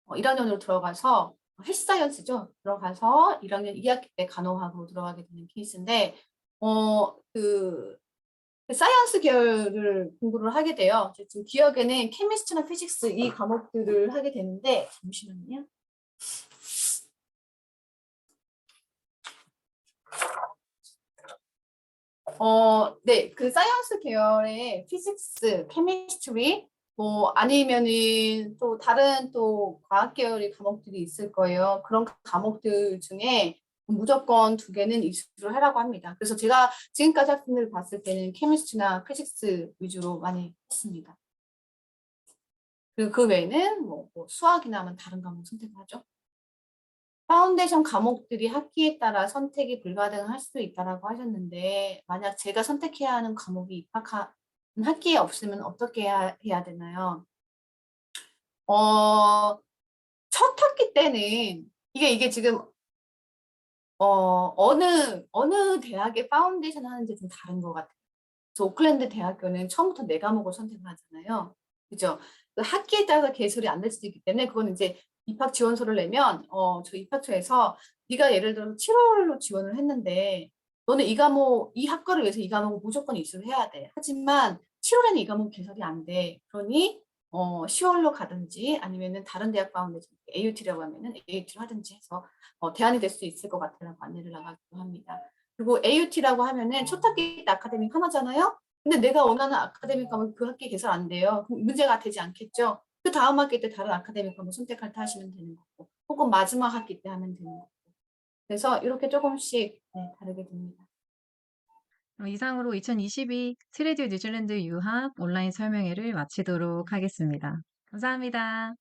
1학년으로 들어가서 헬스 사이언스죠. 들어가서 1학년 2학기 때 간호학으로 들어가게 되는 케이스인데 그 사이언스 계열을 공부를 하게 돼요. 지금 기억에는 케미스트나 피직스 이 과목들을 하게 되는데 잠시만요. 네, 그 사이언스 계열의 피직스, 케미스트리, 뭐 아니면은 또 다른 또 과학 계열의 과목들이 있을 거예요. 그런 과목들 중에 무조건 2개는 이수를 하라고 합니다. 그래서 제가 지금까지 학생들을 봤을 때는 케미스트나 피직스 위주로 많이 했습니다. 그리고 그 외에는 뭐 수학이나 하면 다른 과목 선택하죠. 파운데이션 과목들이 학기에 따라 선택이 불가능할 수도 있다라고 하셨는데 만약 제가 선택해야 하는 과목이 입학한 학기에 없으면 어떻게 해야 되나요? 첫 학기 때는 이게 지금 어느 대학의 파운데이션 하는지 좀 다른 것 같아요. 그래서 오클랜드 대학교는 처음부터 4과목을 선택을 하잖아요. 그죠? 그 학기에 따라서 개설이 안 될 수도 있기 때문에 그건 이제 입학 지원서를 내면 저 입학처에서 네가 예를 들어서 7월로 지원을 했는데 너는 이 학과를 위해서 이 과목을 무조건 이수를 해야 돼. 하지만 7월에는 이 과목 개설이 안 돼. 그러니 10월로 가든지 아니면은 다른 대학 파운데이션 AUT라고 하면은 AUT를 하든지 해서 대안이 될 수 있을 것 같다라고 안내를 나가기도 합니다. 그리고 AUT라고 하면은 첫 학기 때 아카데믹 하나잖아요. 근데 내가 원하는 아카데믹 과목이 그 학기에 개설 안 돼요. 그럼 문제가 되지 않겠죠? 그 다음 학기 때 다른 아카데믹 과목 선택할 때 하시면 되는 거고, 혹은 마지막 학기 때 하면 되는 거고. 그래서 이렇게 조금씩 다르게 됩니다. 이상으로 2022 트레듀 뉴질랜드 유학 온라인 설명회를 마치도록 하겠습니다. 감사합니다.